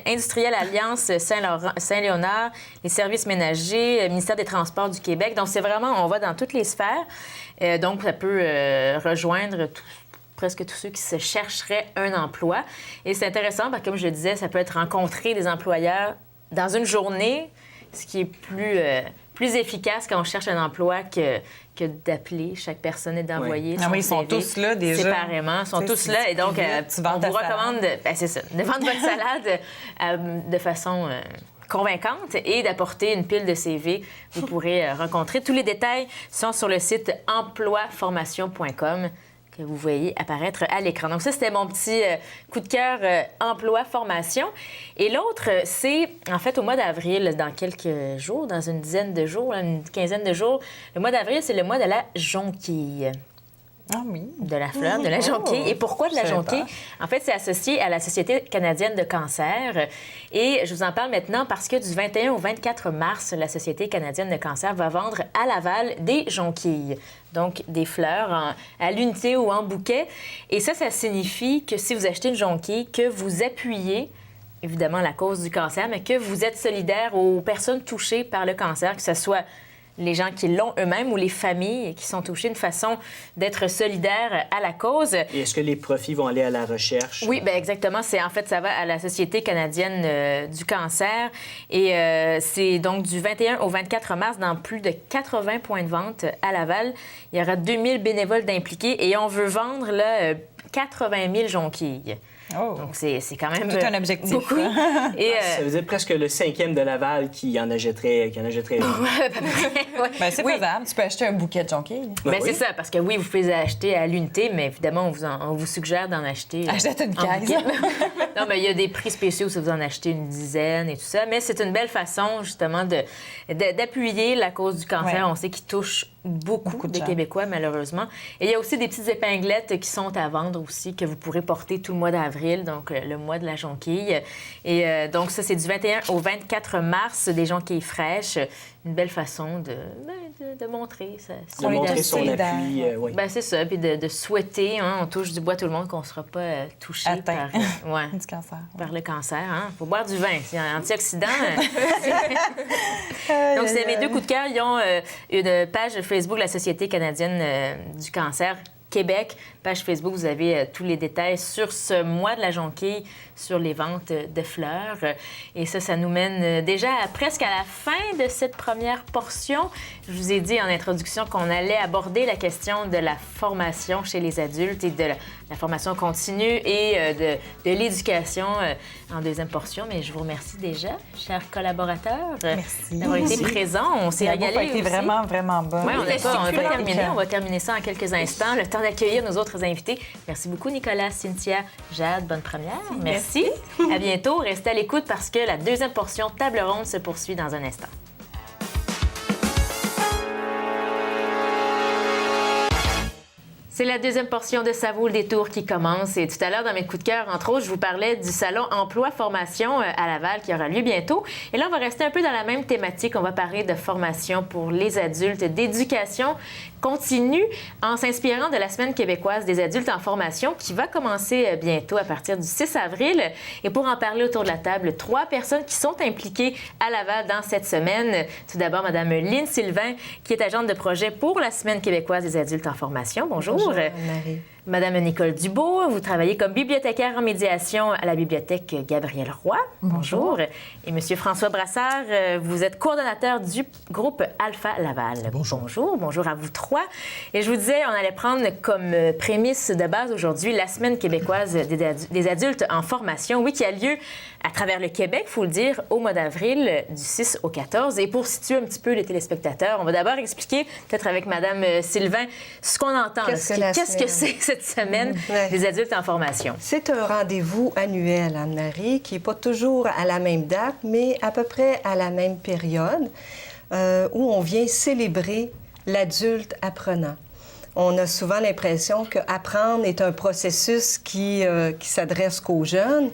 Industrielle Alliance Saint-Léonard, les services ménagers, ministère des Transports du Québec. Donc, c'est vraiment, on va dans toutes les sphères. Donc, ça peut rejoindre presque tous ceux qui se chercheraient un emploi. Et c'est intéressant, parce que, comme je le disais, ça peut être rencontrer des employeurs dans une journée, ce qui est plus efficace quand on cherche un emploi que d'appeler chaque personne et d'envoyer son ils sont CV tous là déjà. séparément. Ils sont tous là. Et donc, on vous recommande de vendre votre salade de façon... convaincante et d'apporter une pile de CV. Vous pourrez rencontrer. Tous les détails sont sur le site emploiformation.com que vous voyez apparaître à l'écran. Donc ça, c'était mon petit coup de cœur emploi-formation. Et l'autre, c'est en fait au mois d'avril, dans quelques jours, dans une dizaine de jours, une quinzaine de jours. Le mois d'avril, c'est le mois de la jonquille. Ah oui. De la fleur, de la jonquille. Et pourquoi de la jonquille? En fait, c'est associé à la Société canadienne de cancer. Et je vous en parle maintenant parce que du 21 au 24 mars, la Société canadienne de cancer va vendre à Laval des jonquilles. Donc, des fleurs à l'unité ou en bouquet. Et ça signifie que si vous achetez une jonquille, que vous appuyez évidemment la cause du cancer, mais que vous êtes solidaire aux personnes touchées par le cancer, que ce soit les gens qui l'ont eux-mêmes ou les familles qui sont touchées, une façon d'être solidaire à la cause. Et est-ce que les profits vont aller à la recherche? Oui, bien exactement. En fait, ça va à la Société canadienne du cancer. Et c'est donc du 21 au 24 mars dans plus de 80 points de vente à Laval. Il y aura 2000 bénévoles d'impliqués et on veut vendre là, 80 000 jonquilles. Oh. Donc, c'est quand même tout un objectif. Beaucoup. Et, ça veut dire presque le 5e de Laval qui en achèterait une. Ouais. Ben, c'est faisable. Tu peux acheter un bouquet de jonquilles. Ben, c'est ça, parce que oui, vous pouvez les acheter à l'unité, mais évidemment, on vous suggère d'en acheter. Achète une caisse. Non, mais il y a des prix spéciaux si vous en achetez une dizaine et tout ça. Mais c'est une belle façon, justement, d'appuyer la cause du cancer. Ouais. On sait qu'il touche beaucoup des Québécois, malheureusement. Et il y a aussi des petites épinglettes qui sont à vendre aussi, que vous pourrez porter tout le mois d'avril, donc le mois de la jonquille. Et donc, ça, c'est du 21 au 24 mars, des jonquilles fraîches. Une belle façon de montrer de montrer son appui, oui. Ben, c'est ça, puis de souhaiter, hein, on touche du bois tout le monde, qu'on ne sera pas touché par, du cancer, par le cancer. Il faut boire du vin, c'est un antioxydant. Donc, c'est mes deux coups de cœur. Ils ont une page Facebook de la Société canadienne du cancer Québec. Page Facebook, vous avez tous les détails sur ce mois de la jonquille, sur les ventes de fleurs. Et ça nous mène déjà presque à la fin de cette première portion. Je vous ai dit en introduction qu'on allait aborder la question de la formation chez les adultes et de la formation continue et de l'éducation en deuxième portion. Mais je vous remercie déjà, chers collaborateurs, d'avoir été présents. On s'est régalé aussi. Ça a été vraiment, vraiment bon. Oui, on n'a pas terminé. On va terminer ça en quelques instants. Le temps d'accueillir nos autres invités. Merci beaucoup, Nicolas, Cynthia, Jade. Bonne première. Merci. À bientôt. Restez à l'écoute parce que la deuxième portion Table ronde se poursuit dans un instant. C'est la deuxième portion de Ça vaut le détour qui commence. Et tout à l'heure, dans mes coups de cœur, entre autres, je vous parlais du salon Emploi-Formation à Laval qui aura lieu bientôt. Et là, on va rester un peu dans la même thématique. On va parler de formation pour les adultes, d'éducation continue en s'inspirant de la Semaine québécoise des adultes en formation qui va commencer bientôt à partir du 6 avril. Et pour en parler autour de la table, 3 personnes qui sont impliquées à Laval dans cette semaine. Tout d'abord, Mme Lynne Sylvain, qui est agente de projet pour la Semaine québécoise des adultes en formation. Bonjour. Bonjour, Marie. Madame Nicole Dubois, vous travaillez comme bibliothécaire en médiation à la bibliothèque Gabriel Roy. Bonjour. Et Monsieur François Brassard, vous êtes coordonnateur du groupe Alpha Laval. Bonjour. Bonjour. Bonjour à vous 3. Et je vous disais, on allait prendre comme prémisse de base aujourd'hui la Semaine québécoise des adultes en formation, oui, qui a lieu à travers le Québec, il faut le dire, au mois d'avril, du 6 au 14. Et pour situer un petit peu les téléspectateurs, on va d'abord expliquer, peut-être avec Madame Sylvain, ce qu'on entend. Qu'est-ce que c'est cette semaine des adultes en formation? C'est un rendez-vous annuel, Anne-Marie, qui n'est pas toujours à la même date, mais à peu près à la même période, où on vient célébrer l'adulte apprenant. On a souvent l'impression qu'apprendre est un processus qui s'adresse qu'aux jeunes,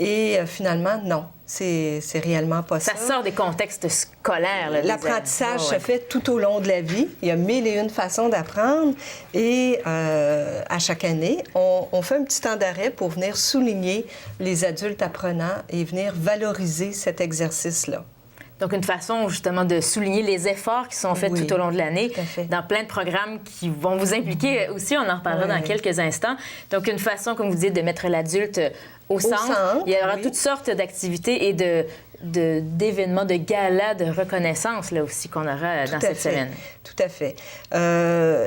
et finalement, non. C'est réellement pas ça. Ça sort des contextes scolaires. L'apprentissage se fait tout au long de la vie. Il y a 1001 façons d'apprendre. Et à chaque année, on fait un petit temps d'arrêt pour venir souligner les adultes apprenants et venir valoriser cet exercice-là. Donc, une façon, justement, de souligner les efforts qui sont faits tout au long de l'année dans plein de programmes qui vont vous impliquer aussi. On en reparlera dans quelques instants. Donc, une façon, comme vous dites, de mettre l'adulte au centre. Il y aura toutes sortes d'activités et d'événements, de galas, de reconnaissance, là aussi, qu'on aura dans cette semaine. Tout à fait.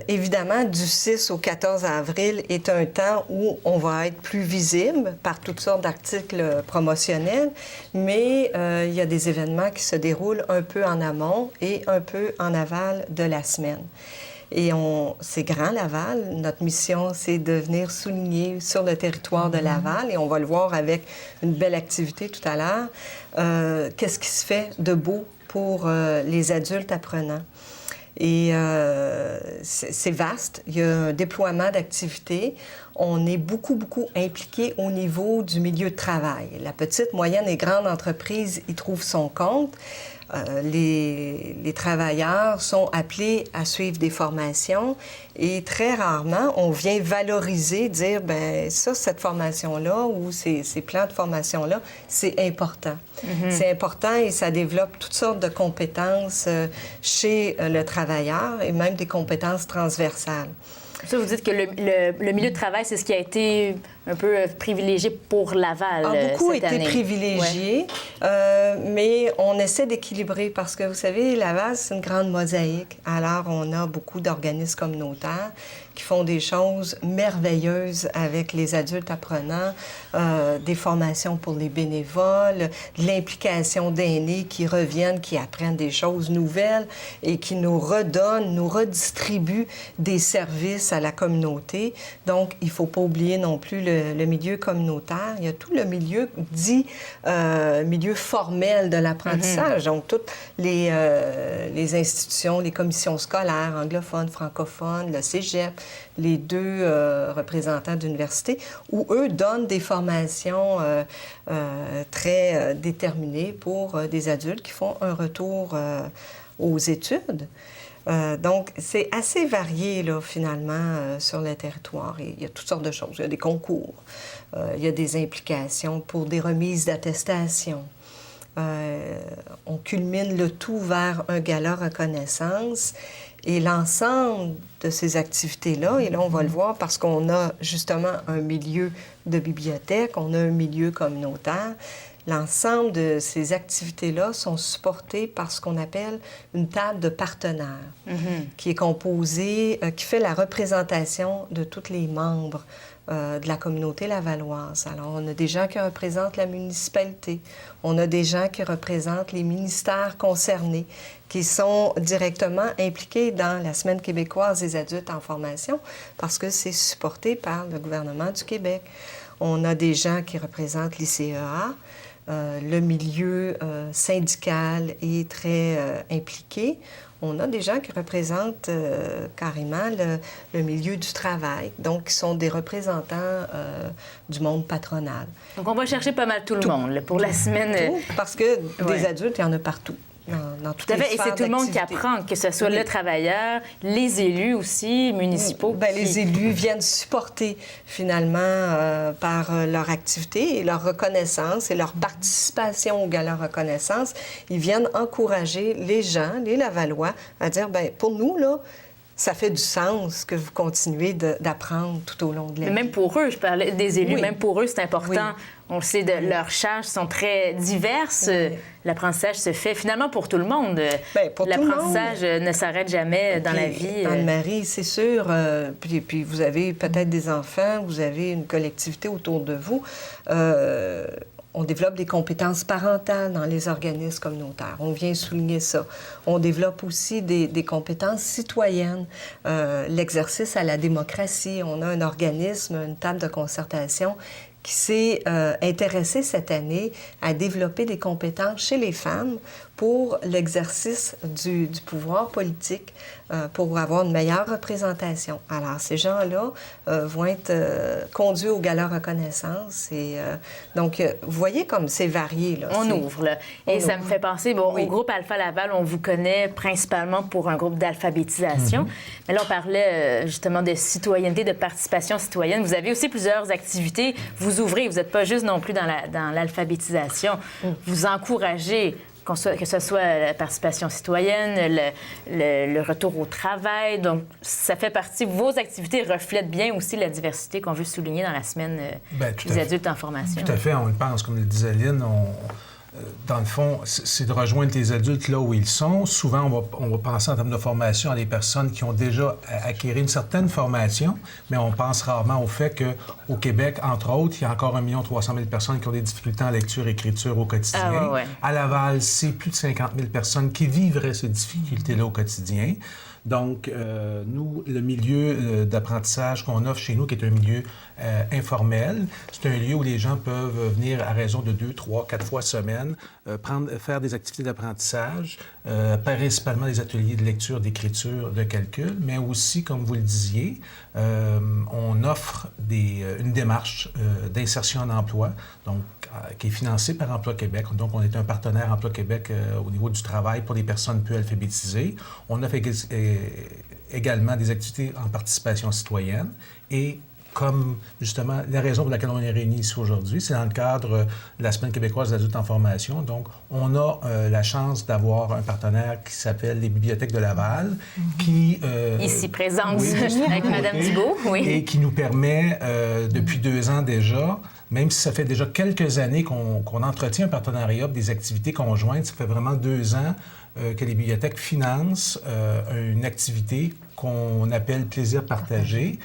Évidemment, du 6 au 14 avril est un temps où on va être plus visible par toutes sortes d'articles promotionnels, mais il y a des événements qui se déroulent un peu en amont et un peu en aval de la semaine. Et c'est grand, Laval. Notre mission, c'est de venir souligner sur le territoire de Laval, et on va le voir avec une belle activité tout à l'heure, qu'est-ce qui se fait de beau pour les adultes apprenants. Et c'est vaste. Il y a un déploiement d'activités. On est beaucoup, beaucoup impliqué au niveau du milieu de travail. La petite, moyenne et grande entreprise y trouve son compte. Les travailleurs sont appelés à suivre des formations et très rarement, on vient valoriser, dire, bien, ça, cette formation-là ou ces plans de formation-là, c'est important. C'est important et ça développe toutes sortes de compétences chez le travailleur et même des compétences transversales. Ça, vous dites que le milieu de travail, c'est ce qui a été un peu privilégié pour Laval beaucoup cette été année. Privilégié, mais on essaie d'équilibrer parce que, vous savez, Laval, c'est une grande mosaïque. Alors, on a beaucoup d'organismes communautaires qui font des choses merveilleuses avec les adultes apprenants, des formations pour les bénévoles, de l'implication d'aînés qui reviennent, qui apprennent des choses nouvelles et qui nous redonnent, nous redistribuent des services à la communauté. Donc, il ne faut pas oublier non plus le milieu communautaire. Il y a tout le milieu dit milieu formel de l'apprentissage. Donc, toutes les institutions, les commissions scolaires, anglophones, francophones, le cégep, les 2 représentants d'université, où eux donnent des formations très déterminées pour des adultes qui font un retour aux études. Donc, c'est assez varié, là, finalement, sur le territoire. Et il y a toutes sortes de choses. Il y a des concours, il y a des implications pour des remises d'attestation. On culmine le tout vers un gala reconnaissance. Et l'ensemble de ces activités-là, et là, on va le voir parce qu'on a justement un milieu de bibliothèque, on a un milieu communautaire. L'ensemble de ces activités-là sont supportées par ce qu'on appelle une table de partenaires, qui est composée, qui fait la représentation de tous les membres de la communauté lavalloise. Alors, on a des gens qui représentent la municipalité, on a des gens qui représentent les ministères concernés, qui sont directement impliqués dans la Semaine québécoise des adultes en formation, parce que c'est supporté par le gouvernement du Québec. On a des gens qui représentent l'ICEA. Le milieu syndical est très impliqué. On a des gens qui représentent carrément le milieu du travail, donc qui sont des représentants du monde patronal. Donc, on va chercher pas mal tout le monde là, pour la semaine. Parce que des adultes, il y en a partout. Dans toutes tout à fait. les Et c'est tout le monde qui apprend, que ce soit le travailleur, les élus aussi, municipaux. Bien, les élus viennent supporter finalement par leur activité et leur reconnaissance et leur participation au gala reconnaissance. Ils viennent encourager les gens, les Lavallois, à dire, bien, pour nous, là, ça fait du sens que vous continuez d'apprendre tout au long de l'année. Même pour eux, je parlais des élus, même pour eux, c'est important. Oui. On le sait, leurs charges sont très diverses. Oui. L'apprentissage se fait finalement pour tout le monde. L'apprentissage ne s'arrête jamais dans la vie. Anne-Marie, c'est sûr. Puis vous avez peut-être des enfants, vous avez une collectivité autour de vous. On développe des compétences parentales dans les organismes communautaires. On vient souligner ça. On développe aussi des compétences citoyennes. L'exercice à la démocratie. On a un organisme, une table de concertation qui s'est intéressé cette année à développer des compétences chez les femmes pour l'exercice du pouvoir politique, pour avoir une meilleure représentation. Alors, ces gens-là vont être conduits au gala reconnaissance. Et, donc, vous voyez comme c'est varié. Là. On ouvre, là. Et ça me fait penser, au groupe Alpha Laval, on vous connaît principalement pour un groupe d'alphabétisation. Mais là, on parlait justement de citoyenneté, de participation citoyenne. Vous avez aussi plusieurs activités. Vous ouvrez, vous n'êtes pas juste non plus dans l'alphabétisation. Vous encouragez que ce soit la participation citoyenne, le retour au travail. Donc, ça fait partie... Vos activités reflètent bien aussi la diversité qu'on veut souligner dans la semaine des adultes en formation. Tout à fait, on le pense. Comme le disait Lynn, dans le fond, c'est de rejoindre les adultes là où ils sont. Souvent, on va penser en termes de formation à des personnes qui ont déjà acquis une certaine formation, mais on pense rarement au fait qu'au Québec, entre autres, il y a encore 1 300 000 personnes qui ont des difficultés en lecture et écriture au quotidien. À Laval, c'est plus de 50 000 personnes qui vivraient ces difficultés-là au quotidien. Donc, nous, le milieu d'apprentissage qu'on offre chez nous, qui est un milieu informel, c'est un lieu où les gens peuvent venir à raison de 2, 3, 4 fois semaine, faire des activités d'apprentissage, principalement des ateliers de lecture, d'écriture, de calcul, mais aussi, comme vous le disiez, on offre une démarche d'insertion en emploi, donc qui est financée par Emploi Québec. Donc, on est un partenaire Emploi Québec au niveau du travail pour les personnes peu alphabétisées. On offre également des activités en participation citoyenne et comme, justement, la raison pour laquelle on est réunis ici aujourd'hui, c'est dans le cadre de la Semaine québécoise des adultes en formation. Donc, on a la chance d'avoir un partenaire qui s'appelle les Bibliothèques de Laval, qui... ici présente, avec Mme Dubois, et qui nous permet, depuis 2 ans déjà, même si ça fait déjà quelques années qu'on entretient un partenariat, des activités conjointes, ça fait vraiment 2 ans que les bibliothèques financent une activité qu'on appelle Plaisir partagé,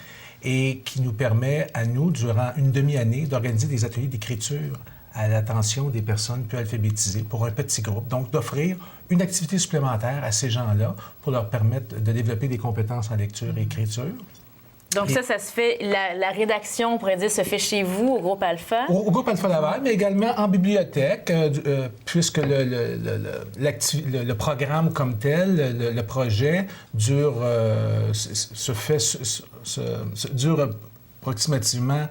et qui nous permet, à nous, durant une demi-année, d'organiser des ateliers d'écriture à l'attention des personnes peu alphabétisées pour un petit groupe. Donc, d'offrir une activité supplémentaire à ces gens-là pour leur permettre de développer des compétences en lecture et écriture. Donc ça se fait, la rédaction, on pourrait dire, se fait chez vous, au groupe Alpha? Au groupe Alpha Laval, mais également en bibliothèque, puisque le programme comme tel, le projet dure approximativement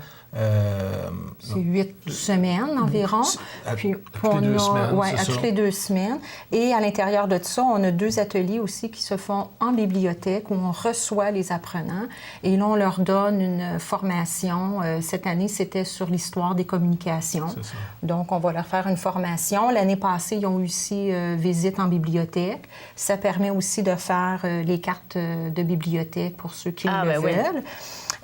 C'est 8 semaines environ. Puis toutes les 2 semaines, ouais, c'est à ça. toutes les 2 semaines. Et à l'intérieur de ça, on a 2 ateliers aussi qui se font en bibliothèque où on reçoit les apprenants. Et là, on leur donne une formation. Cette année, c'était sur l'histoire des communications. Donc, on va leur faire une formation. L'année passée, ils ont eu aussi visite en bibliothèque. Ça permet aussi de faire les cartes de bibliothèque pour ceux qui le veulent.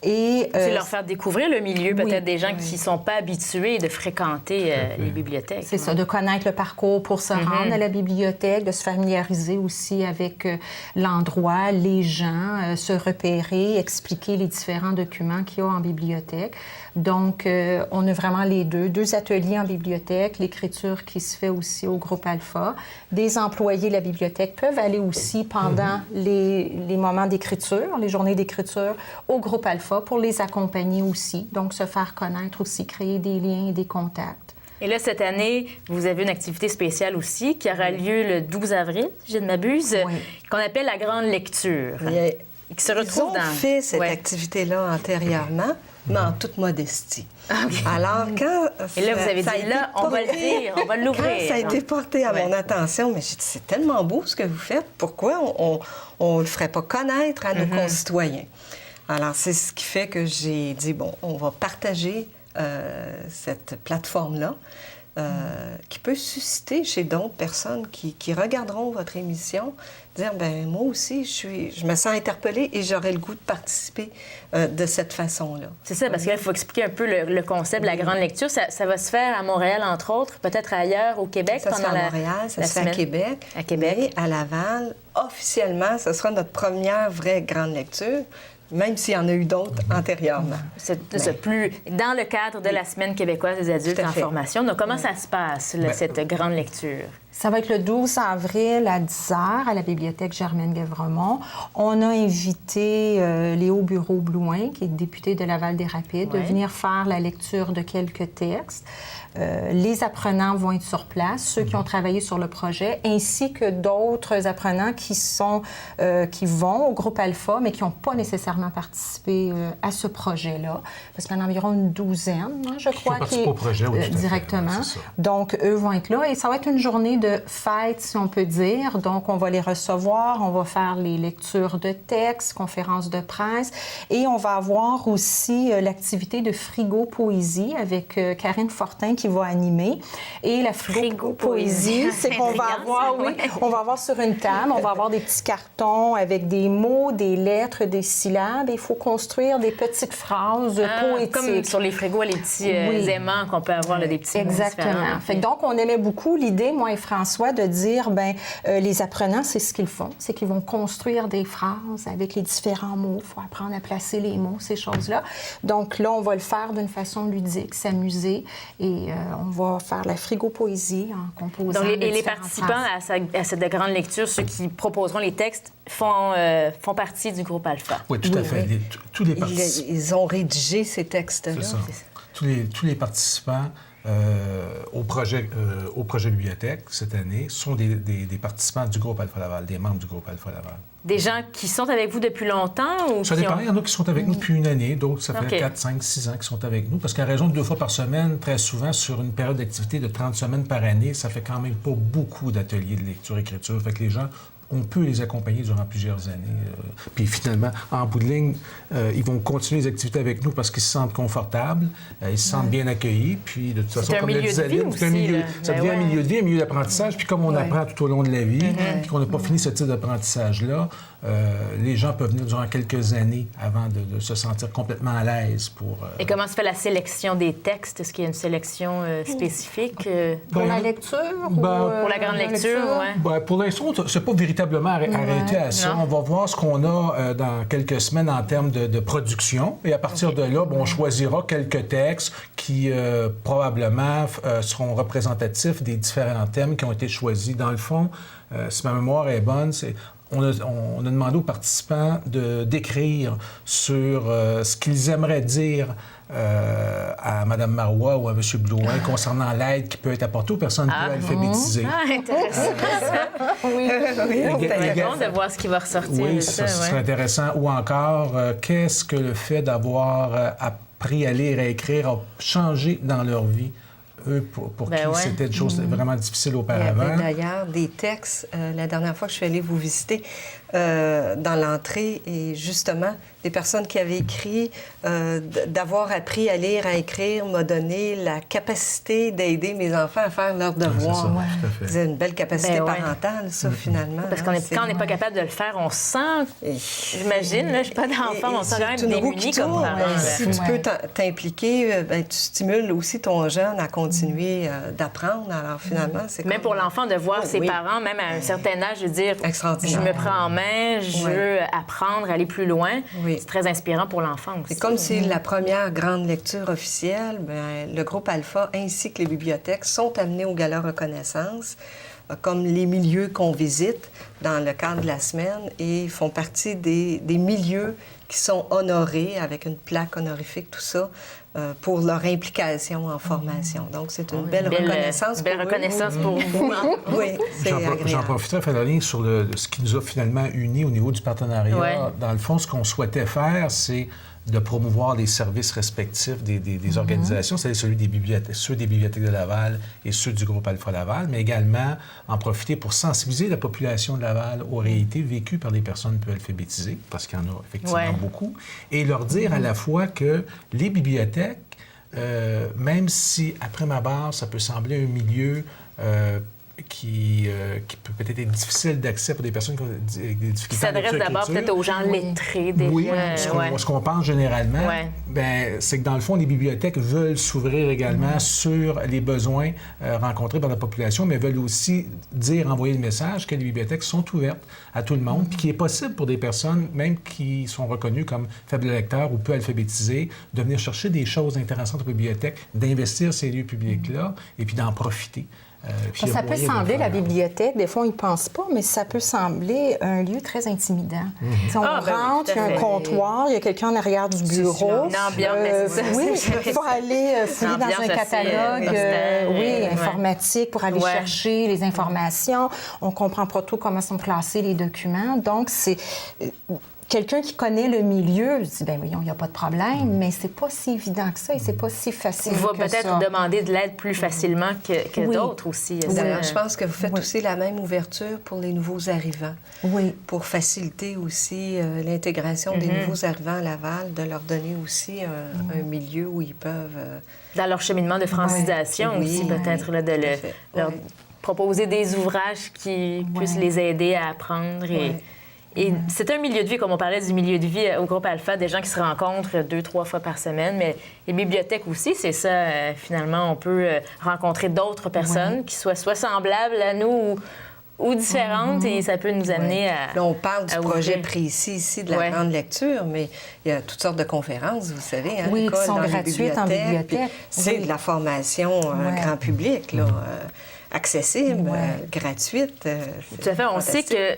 Et c'est leur faire découvrir le milieu, peut-être des gens qui ne sont pas habitués de fréquenter les bibliothèques. C'est ça, de connaître le parcours pour se rendre à la bibliothèque, de se familiariser aussi avec l'endroit, les gens, se repérer, expliquer les différents documents qu'il y a en bibliothèque. Donc, on a vraiment les deux ateliers en bibliothèque, l'écriture qui se fait aussi au groupe Alpha. Des employés de la bibliothèque peuvent aller aussi pendant les moments d'écriture, les journées d'écriture, au groupe Alpha pour les accompagner aussi. Donc, se faire connaître aussi, créer des liens et des contacts. Et là, cette année, vous avez une activité spéciale aussi qui aura lieu le 12 avril, si je ne m'abuse, qu'on appelle la grande lecture. Qui se retrouve Ils ont fait cette activité-là antérieurement, mais en toute modestie. Alors, quand... Et là, vous avez dit, là, on va le dire, on va l'ouvrir. Quand ça a été porté à mon attention, mais j'ai dit, c'est tellement beau ce que vous faites, pourquoi on ne le ferait pas connaître à nos concitoyens? Alors, c'est ce qui fait que j'ai dit, bon, on va partager cette plateforme-là qui peut susciter chez d'autres personnes qui regarderont votre émission, dire, ben moi aussi, je me sens interpellée et j'aurais le goût de participer de cette façon-là. C'est ça, parce qu'il faut expliquer un peu le concept de la grande lecture. Ça va se faire à Montréal, entre autres, peut-être ailleurs au Québec ça pendant se fait à Montréal, ça se fait à Québec. À Québec. Et à Laval, officiellement, ce sera notre première vraie grande lecture, même s'il y en a eu d'autres antérieurement. C'est plus dans le cadre de la Semaine québécoise des adultes en formation. Donc, comment ça se passe, cette grande lecture? Ça va être le 12 avril à 10h à la bibliothèque Germaine-Guevremont. On a invité Léo Bureau-Blouin, qui est député de Laval-des-Rapides, de venir faire la lecture de quelques textes. Les apprenants vont être sur place, ceux qui ont travaillé sur le projet, ainsi que d'autres apprenants qui vont au groupe Alpha, mais qui n'ont pas nécessairement participé à ce projet-là. Parce qu'il y en a environ une douzaine, je crois, qui au projet, directement. Donc, eux vont être là. Et ça va être une journée de fête, si on peut dire. Donc, on va les recevoir, on va faire les lectures de textes, conférences de presse, et on va avoir aussi l'activité de frigo poésie avec Karine Fortin qui va animer. Et la frigo poésie, c'est qu'on va avoir, on va avoir sur une table, on va avoir des petits cartons avec des mots, des lettres, des syllabes. Il faut construire des petites phrases poétiques. Comme sur les frigos, les petits aimants qu'on peut avoir, là, des petits mots Exactement. Fait que donc, on aimait beaucoup l'idée, moi et François, de dire, les apprenants, c'est ce qu'ils font, c'est qu'ils vont construire des phrases avec les différents mots. Il faut apprendre à placer les mots, ces choses-là. Donc là, on va le faire d'une façon ludique, s'amuser, et on va faire la frigo-poésie en composant. Donc, et les participants à cette grande lecture, ceux qui proposeront les textes, font partie du groupe Alpha. Oui, tout à fait. Tous les participants... Ils ont rédigé ces textes-là. C'est ça. Tous les participants au projet bibliothèque cette année sont des participants du groupe Alpha Laval, des membres du groupe Alpha Laval. Des gens qui sont avec vous depuis longtemps? Ou ça dépend. Il y en a qui sont avec nous depuis une année, d'autres, ça fait 4, 5, 6 ans qu'ils sont avec nous. Parce qu'à raison de 2 fois par semaine, très souvent, sur une période d'activité de 30 semaines par année, ça fait quand même pas beaucoup d'ateliers de lecture-écriture. Fait que les gens, on peut les accompagner durant plusieurs années. Puis finalement, en bout de ligne, ils vont continuer les activités avec nous parce qu'ils se sentent confortables, ils se sentent bien accueillis. Puis de toute façon, comme le disait Aline, ça devient un milieu de vie, un milieu d'apprentissage. Puis comme on apprend tout au long de la vie, puis qu'on n'a pas fini ce type d'apprentissage-là, les gens peuvent venir durant quelques années avant de se sentir complètement à l'aise pour... Et comment se fait la sélection des textes? Est-ce qu'il y a une sélection spécifique? Pour la lecture? Pour la grande lecture, oui. Pour l'instant, c'est pas véritablement arrêté à ça. On va voir ce qu'on a dans quelques semaines en termes de production. Et à partir de là, on choisira quelques textes qui probablement seront représentatifs des différents thèmes qui ont été choisis. Dans le fond, si ma mémoire est bonne, on a demandé aux participants d'écrire sur ce qu'ils aimeraient dire à Mme Marois ou à M. Blouin concernant l'aide qui peut être apportée aux personnes peu alphabétisées. Intéressant. Oui, c'est bon de voir ce qui va ressortir. Oui, ça serait intéressant. Ou encore, qu'est-ce que le fait d'avoir appris à lire et à écrire a changé dans leur vie. Eux, pour qui c'était une chose vraiment difficile auparavant. Il y avait d'ailleurs des textes, la dernière fois que je suis allée vous visiter, dans l'entrée, et justement, des personnes qui avaient écrit, d'avoir appris à lire, à écrire, m'a donné la capacité d'aider mes enfants à faire leurs devoirs. C'est une belle capacité parentale, ça, finalement. Parce quand on n'est pas capable de le faire, on sent, j'imagine, je n'ai pas d'enfant, on sent quand même démuni comme parent. Si tu peux t'impliquer, tu stimules aussi ton jeune à continuer d'apprendre. Alors, finalement, c'est même pour l'enfant, de voir ses parents, même à un certain âge, de dire « je me prends en main, je veux apprendre, aller plus loin », c'est très inspirant pour l'enfant aussi. C'est comme c'est la première grande lecture officielle, le groupe Alpha ainsi que les bibliothèques sont amenés au Gala Reconnaissance, comme les milieux qu'on visite dans le cadre de la semaine, et font partie des milieux qui sont honorés avec une plaque honorifique, tout ça, pour leur implication en formation. Donc, c'est une belle reconnaissance pour eux. Reconnaissance pour vous. Oui, c'est agréable. J'en profiterai, Frédéric, sur ce qui nous a finalement unis au niveau du partenariat. Ouais. Dans le fond, ce qu'on souhaitait faire, c'est de promouvoir les services respectifs des organisations, c'est-à-dire ceux des bibliothèques de Laval et ceux du groupe Alpha Laval, mais également en profiter pour sensibiliser la population de Laval aux réalités vécues par des personnes peu alphabétisées, parce qu'il y en a effectivement beaucoup, et leur dire à la fois que les bibliothèques, même si, après ma barre, ça peut sembler un milieu qui peut peut-être être difficile d'accès pour des personnes qui ont des difficultés. Qui s'adresse d'abord peut-être aux gens lettrés. Oui, ce qu'on pense généralement, c'est que dans le fond, les bibliothèques veulent s'ouvrir également sur les besoins rencontrés par la population, mais veulent aussi envoyer le message que les bibliothèques sont ouvertes à tout le monde, puis qu'il est possible pour des personnes, même qui sont reconnues comme faibles lecteurs ou peu alphabétisées, de venir chercher des choses intéressantes aux bibliothèques, d'investir ces lieux publics-là et puis d'en profiter. Ça peut sembler, la bibliothèque, des fois on n'y pense pas, mais ça peut sembler un lieu très intimidant. On rentre, il y a un comptoir, il y a quelqu'un en arrière du bureau. Une ambiance, il faut aller fouiller dans un catalogue informatique pour aller chercher les informations. On ne comprend pas tout comment sont classés les documents. Donc, c'est... Quelqu'un qui connaît le milieu se dit, bien, voyons, il n'y a pas de problème, mais c'est pas si évident que ça et c'est pas si facile que ça. On va peut-être demander de l'aide plus facilement que d'autres aussi. D'ailleurs, je pense que vous faites aussi la même ouverture pour les nouveaux arrivants. Oui. Pour faciliter aussi l'intégration des nouveaux arrivants à Laval, de leur donner aussi un milieu où ils peuvent... Dans leur cheminement de francisation aussi, peut-être, de leur proposer des ouvrages qui puissent les aider à apprendre et c'est un milieu de vie, comme on parlait du milieu de vie au groupe Alpha, des gens qui se rencontrent 2-3 fois par semaine, mais les bibliothèques aussi, c'est ça, finalement, on peut rencontrer d'autres personnes qui soient soit semblables à nous ou différentes, et ça peut nous amener à... Là, on parle du projet précis ici de la grande lecture, mais il y a toutes sortes de conférences, vous savez, qui sont gratuites en bibliothèque. C'est de la formation grand public, là. Accessible, gratuite. Tout à fait. On sait que,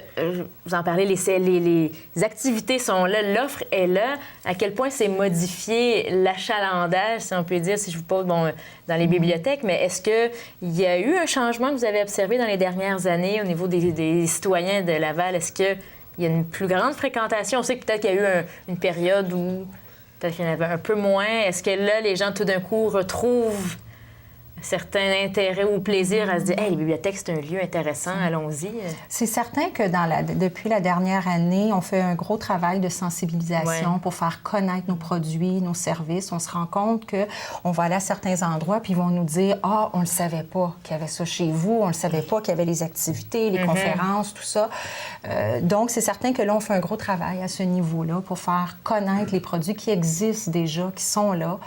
vous en parlez, les activités sont là, l'offre est là. À quel point c'est modifié l'achalandage, si on peut dire, si je vous pose, dans les bibliothèques, mais est-ce qu'il y a eu un changement que vous avez observé dans les dernières années au niveau des citoyens de Laval? Est-ce qu'il y a une plus grande fréquentation? On sait que peut-être qu'il y a eu une période où peut-être qu'il y en avait un peu moins. Est-ce que là, les gens, tout d'un coup, retrouvent certains intérêts ou plaisirs à se dire « Hey, les bibliothèques, c'est un lieu intéressant, allons-y ». C'est certain que depuis la dernière année, on fait un gros travail de sensibilisation pour faire connaître nos produits, nos services. On se rend compte qu'on va aller à certains endroits puis ils vont nous dire « Ah, on ne le savait pas qu'il y avait ça chez vous, on ne le savait pas qu'il y avait les activités, les conférences, tout ça ». Donc, c'est certain que là, on fait un gros travail à ce niveau-là pour faire connaître les produits qui existent déjà, qui sont là,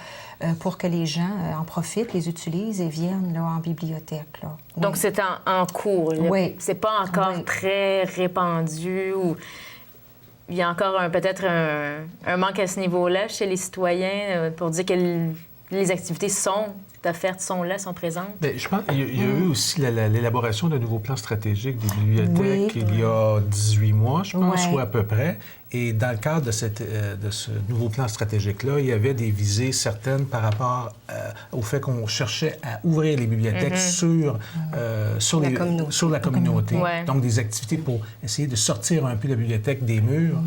pour que les gens en profitent, les utilisent et viennent là, en bibliothèque. Là. Oui. Donc, c'est en cours. Oui. C'est pas encore très répandu ou il y a encore peut-être un manque à ce niveau-là chez les citoyens pour dire que les activités sont offertes, sont là, sont présentes? Bien, je pense qu'il y a eu aussi l'élaboration d'un nouveau plan stratégique des bibliothèques il y a 18 mois, je pense, ou à peu près. Et dans le cadre de ce nouveau plan stratégique-là, il y avait des visées certaines par rapport au fait qu'on cherchait à ouvrir les bibliothèques sur la communauté. Ouais. Donc, des activités pour essayer de sortir un peu la bibliothèque des murs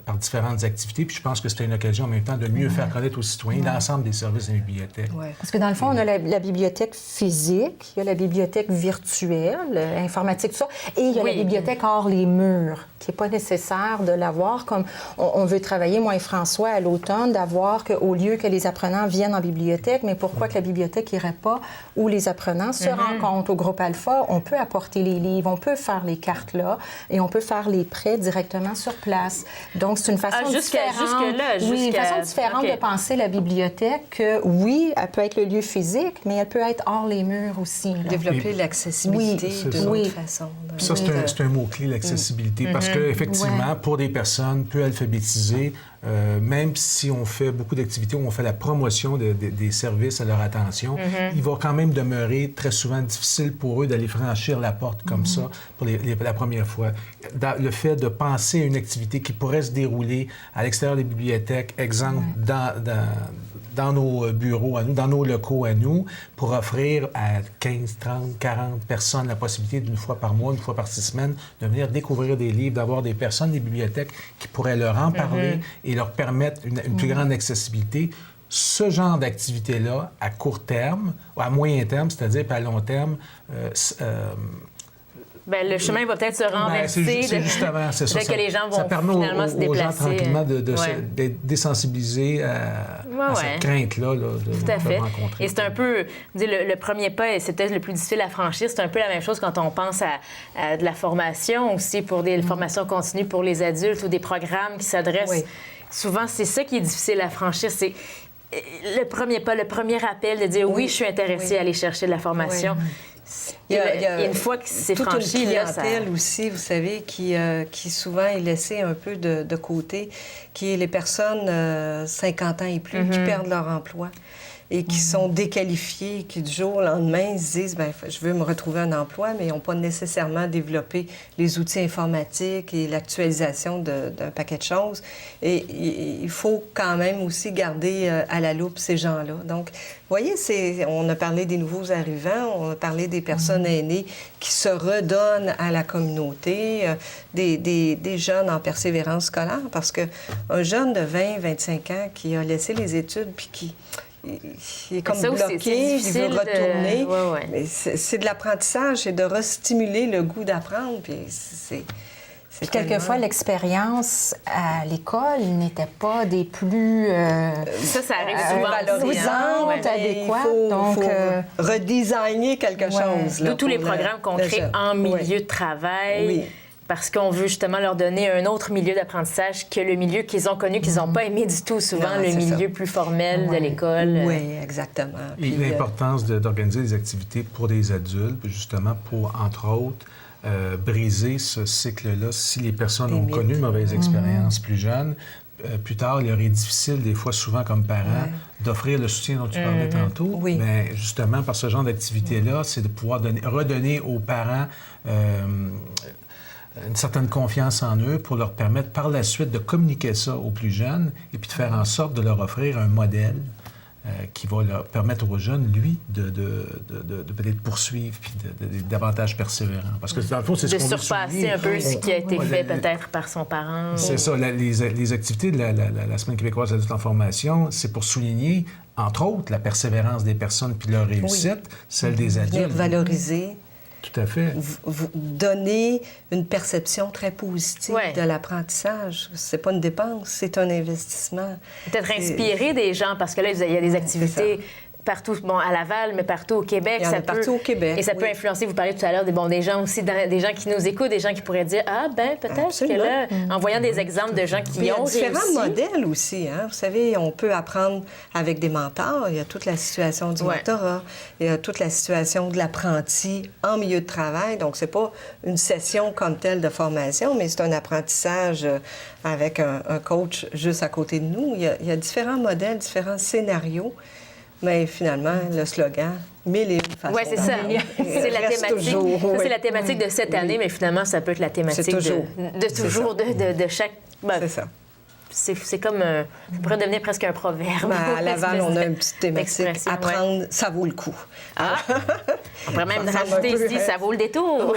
par différentes activités. Puis je pense que c'était une occasion en même temps de mieux faire connaître aux citoyens l'ensemble des services des bibliothèques. Ouais. Parce que dans le fond, on a la bibliothèque physique, il y a la bibliothèque virtuelle, informatique, tout ça, et il y a la bibliothèque hors les murs, qui n'est pas nécessaire de l'avoir comme on veut travailler, moi et François, à l'automne, d'avoir qu'au lieu que les apprenants viennent en bibliothèque, mais pourquoi que la bibliothèque n'irait pas où les apprenants se rencontrent au groupe Alpha, on peut apporter les livres, on peut faire les cartes là, et on peut faire les prêts directement sur place. Donc, c'est une façon différente de penser la bibliothèque que, oui, elle peut être le lieu physique, mais elle peut être hors les murs aussi. Là. Développer l'accessibilité d'une autre façon. Ça, c'est un mot-clé, l'accessibilité, parce qu'effectivement, pour des personnes peu alphabétisées, même si on fait beaucoup d'activités où on fait la promotion des services à leur attention, il va quand même demeurer très souvent difficile pour eux d'aller franchir la porte comme ça pour la première fois. Le fait de penser à une activité qui pourrait se dérouler à l'extérieur des bibliothèques, exemple, dans nos bureaux à nous, dans nos locaux à nous, pour offrir à 15, 30, 40 personnes la possibilité d'une fois par mois, une fois par 6 semaines, de venir découvrir des livres, d'avoir des personnes des bibliothèques qui pourraient leur en parler et leur permettre une plus grande accessibilité. Ce genre d'activité-là, à court terme, ou à moyen terme, c'est-à-dire pas à long terme, le chemin va peut-être se renverser. C'est justement, c'est ça. Que les gens vont finalement se déplacer. Ça permet aux gens tranquillement d'être désensibilisés à cette crainte-là de rencontrer. Et c'est un peu, le premier pas, c'est peut-être le plus difficile à franchir. C'est un peu la même chose quand on pense à de la formation aussi, pour des formations continues pour les adultes ou des programmes qui s'adressent. Oui. Souvent, c'est ça qui est difficile à franchir. C'est le premier pas, le premier appel de dire oui, je suis intéressée à aller chercher de la formation. Oui. Il y a une fois que c'est franchi, une clientèle aussi, vous savez, qui souvent est laissée un peu de côté, qui est les personnes 50 ans et plus qui perdent leur emploi et qui sont déqualifiés, qui du jour au lendemain se disent je veux me retrouver un emploi, mais ils n'ont pas nécessairement développé les outils informatiques et l'actualisation d'un paquet de choses. Et il faut quand même aussi garder à la loupe ces gens-là. Donc, vous voyez, on a parlé des nouveaux arrivants, on a parlé des personnes aînées qui se redonnent à la communauté, des jeunes en persévérance scolaire, parce qu'un jeune de 20, 25 ans qui a laissé les études puis qui il est comme bloqué, il veut retourner. Mais c'est de l'apprentissage et de restimuler le goût d'apprendre. Puis Puis quelquefois, l'expérience à l'école n'était pas des plus ça arrive souvent valorisantes, adéquates. Il faut redesigner quelque chose. D'où tous les programmes qu'on crée en milieu de travail. Oui. Parce qu'on veut justement leur donner un autre milieu d'apprentissage que le milieu qu'ils ont connu, qu'ils n'ont pas aimé du tout, souvent le milieu plus formel de l'école. Oui, exactement. Et l'importance d'organiser des activités pour des adultes, justement pour, entre autres, briser ce cycle-là. Si les personnes ont connu une mauvaise expérience plus jeune, plus tard, il leur est difficile, des fois, souvent comme parents, d'offrir le soutien dont tu parlais tantôt. Oui. Mais justement, par ce genre d'activité-là, c'est de pouvoir redonner aux parents une certaine confiance en eux pour leur permettre par la suite de communiquer ça aux plus jeunes et puis de faire en sorte de leur offrir un modèle qui va leur permettre aux jeunes, lui, de peut-être poursuivre puis davantage persévérant. Parce que dans le fond, c'est ce qu'on veut surpasser un peu ce qui a été fait peut-être par son parent. C'est ça. Les activités de la Semaine québécoise d'adultes en formation, c'est pour souligner, entre autres, la persévérance des personnes puis leur réussite, celle des adultes. Venir valoriser. Tout à fait. Vous donner une perception très positive de l'apprentissage. C'est pas une dépense, c'est un investissement. Peut-être inspirer des gens, parce que là, il y a des activités partout, à Laval, mais partout au Québec. Partout au Québec. Et ça peut influencer, vous parliez tout à l'heure, des gens aussi, des gens qui nous écoutent, des gens qui pourraient dire, peut-être que là, en voyant des exemples de gens qui ont réussi. Il y a différents modèles aussi. Vous savez, on peut apprendre avec des mentors. Il y a toute la situation du mentorat. Il y a toute la situation de l'apprenti en milieu de travail. Donc, c'est pas une session comme telle de formation, mais c'est un apprentissage avec un coach juste à côté de nous. Il y a différents modèles, différents scénarios. Mais finalement, le slogan, 1000 et une façons. Oui, c'est ça. C'est la thématique. C'est la thématique de cette année, mais finalement, ça peut être la thématique de chaque C'est ça. C'est comme... ça pourrait devenir presque un proverbe. À Laval, on a une petite thématique. Apprendre, ça vaut le coup. On pourrait même rajouter ici, ça vaut le détour.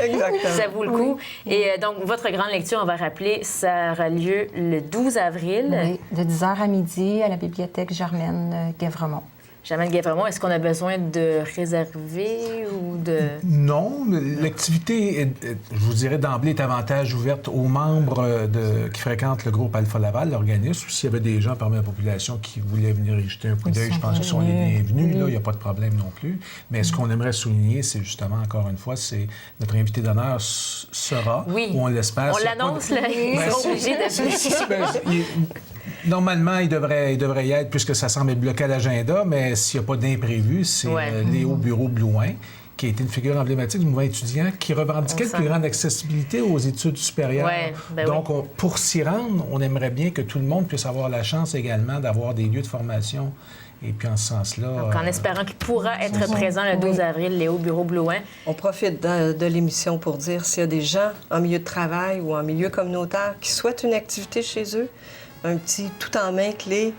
Exactement. Ça vaut le coup. Et donc, votre grande lecture, on va rappeler, ça aura lieu le 12 avril. Oui, de 10h à midi à la bibliothèque Germaine Guévremont. Germaine Guévremont, est-ce qu'on a besoin de réserver ou de... Non, l'activité, je vous dirais d'emblée, est davantage ouverte aux membres qui fréquentent le groupe Alpha Laval, l'organisme. S'il y avait des gens parmi la population qui voulaient venir y jeter un coup d'œil, je pense qu'ils sont les bienvenus. Là, il n'y a pas de problème non plus. Mais ce qu'on aimerait souligner, c'est justement, encore une fois, c'est notre invité d'honneur sera, ou on l'espère... On l'annonce, là, ils sont obligés de... Normalement, il devrait y être, puisque ça semble être bloqué à l'agenda, mais s'il n'y a pas d'imprévu, c'est Léo Bureau-Blouin, qui a été une figure emblématique du mouvement étudiant, qui revendiquait une plus grande accessibilité aux études supérieures. Donc, pour s'y rendre, on aimerait bien que tout le monde puisse avoir la chance également d'avoir des lieux de formation. Et puis, en ce sens-là... Donc, en espérant qu'il pourra être présent le 12 avril, Léo Bureau-Blouin. On profite de l'émission pour dire s'il y a des gens en milieu de travail ou en milieu communautaire qui souhaitent une activité chez eux, un petit tout-en-main clé,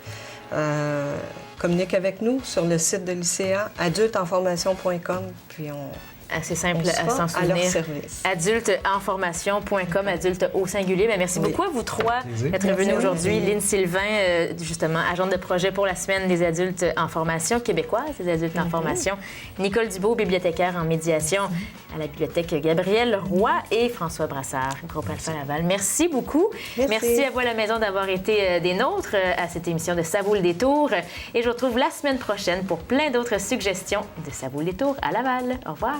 communique avec nous sur le site de l'ICA, adulteenformation.com, puis on... Assez simple à s'en souvenir. À leur service. Adulteenformation.com, adulte au singulier. Bien, merci beaucoup à vous trois d'être venus aujourd'hui. Lynne Sylvain, justement, agente de projet pour la Semaine des adultes en formation québécoise, des adultes en formation. Nicole Dubois, bibliothécaire en médiation à la bibliothèque Gabriel Roy et François Brassard, groupe Alpha Laval. Merci beaucoup. Merci à vous à la maison d'avoir été des nôtres à cette émission de Ça vaut le détour. Et je vous retrouve la semaine prochaine pour plein d'autres suggestions de Ça vaut le détour à Laval. Au revoir.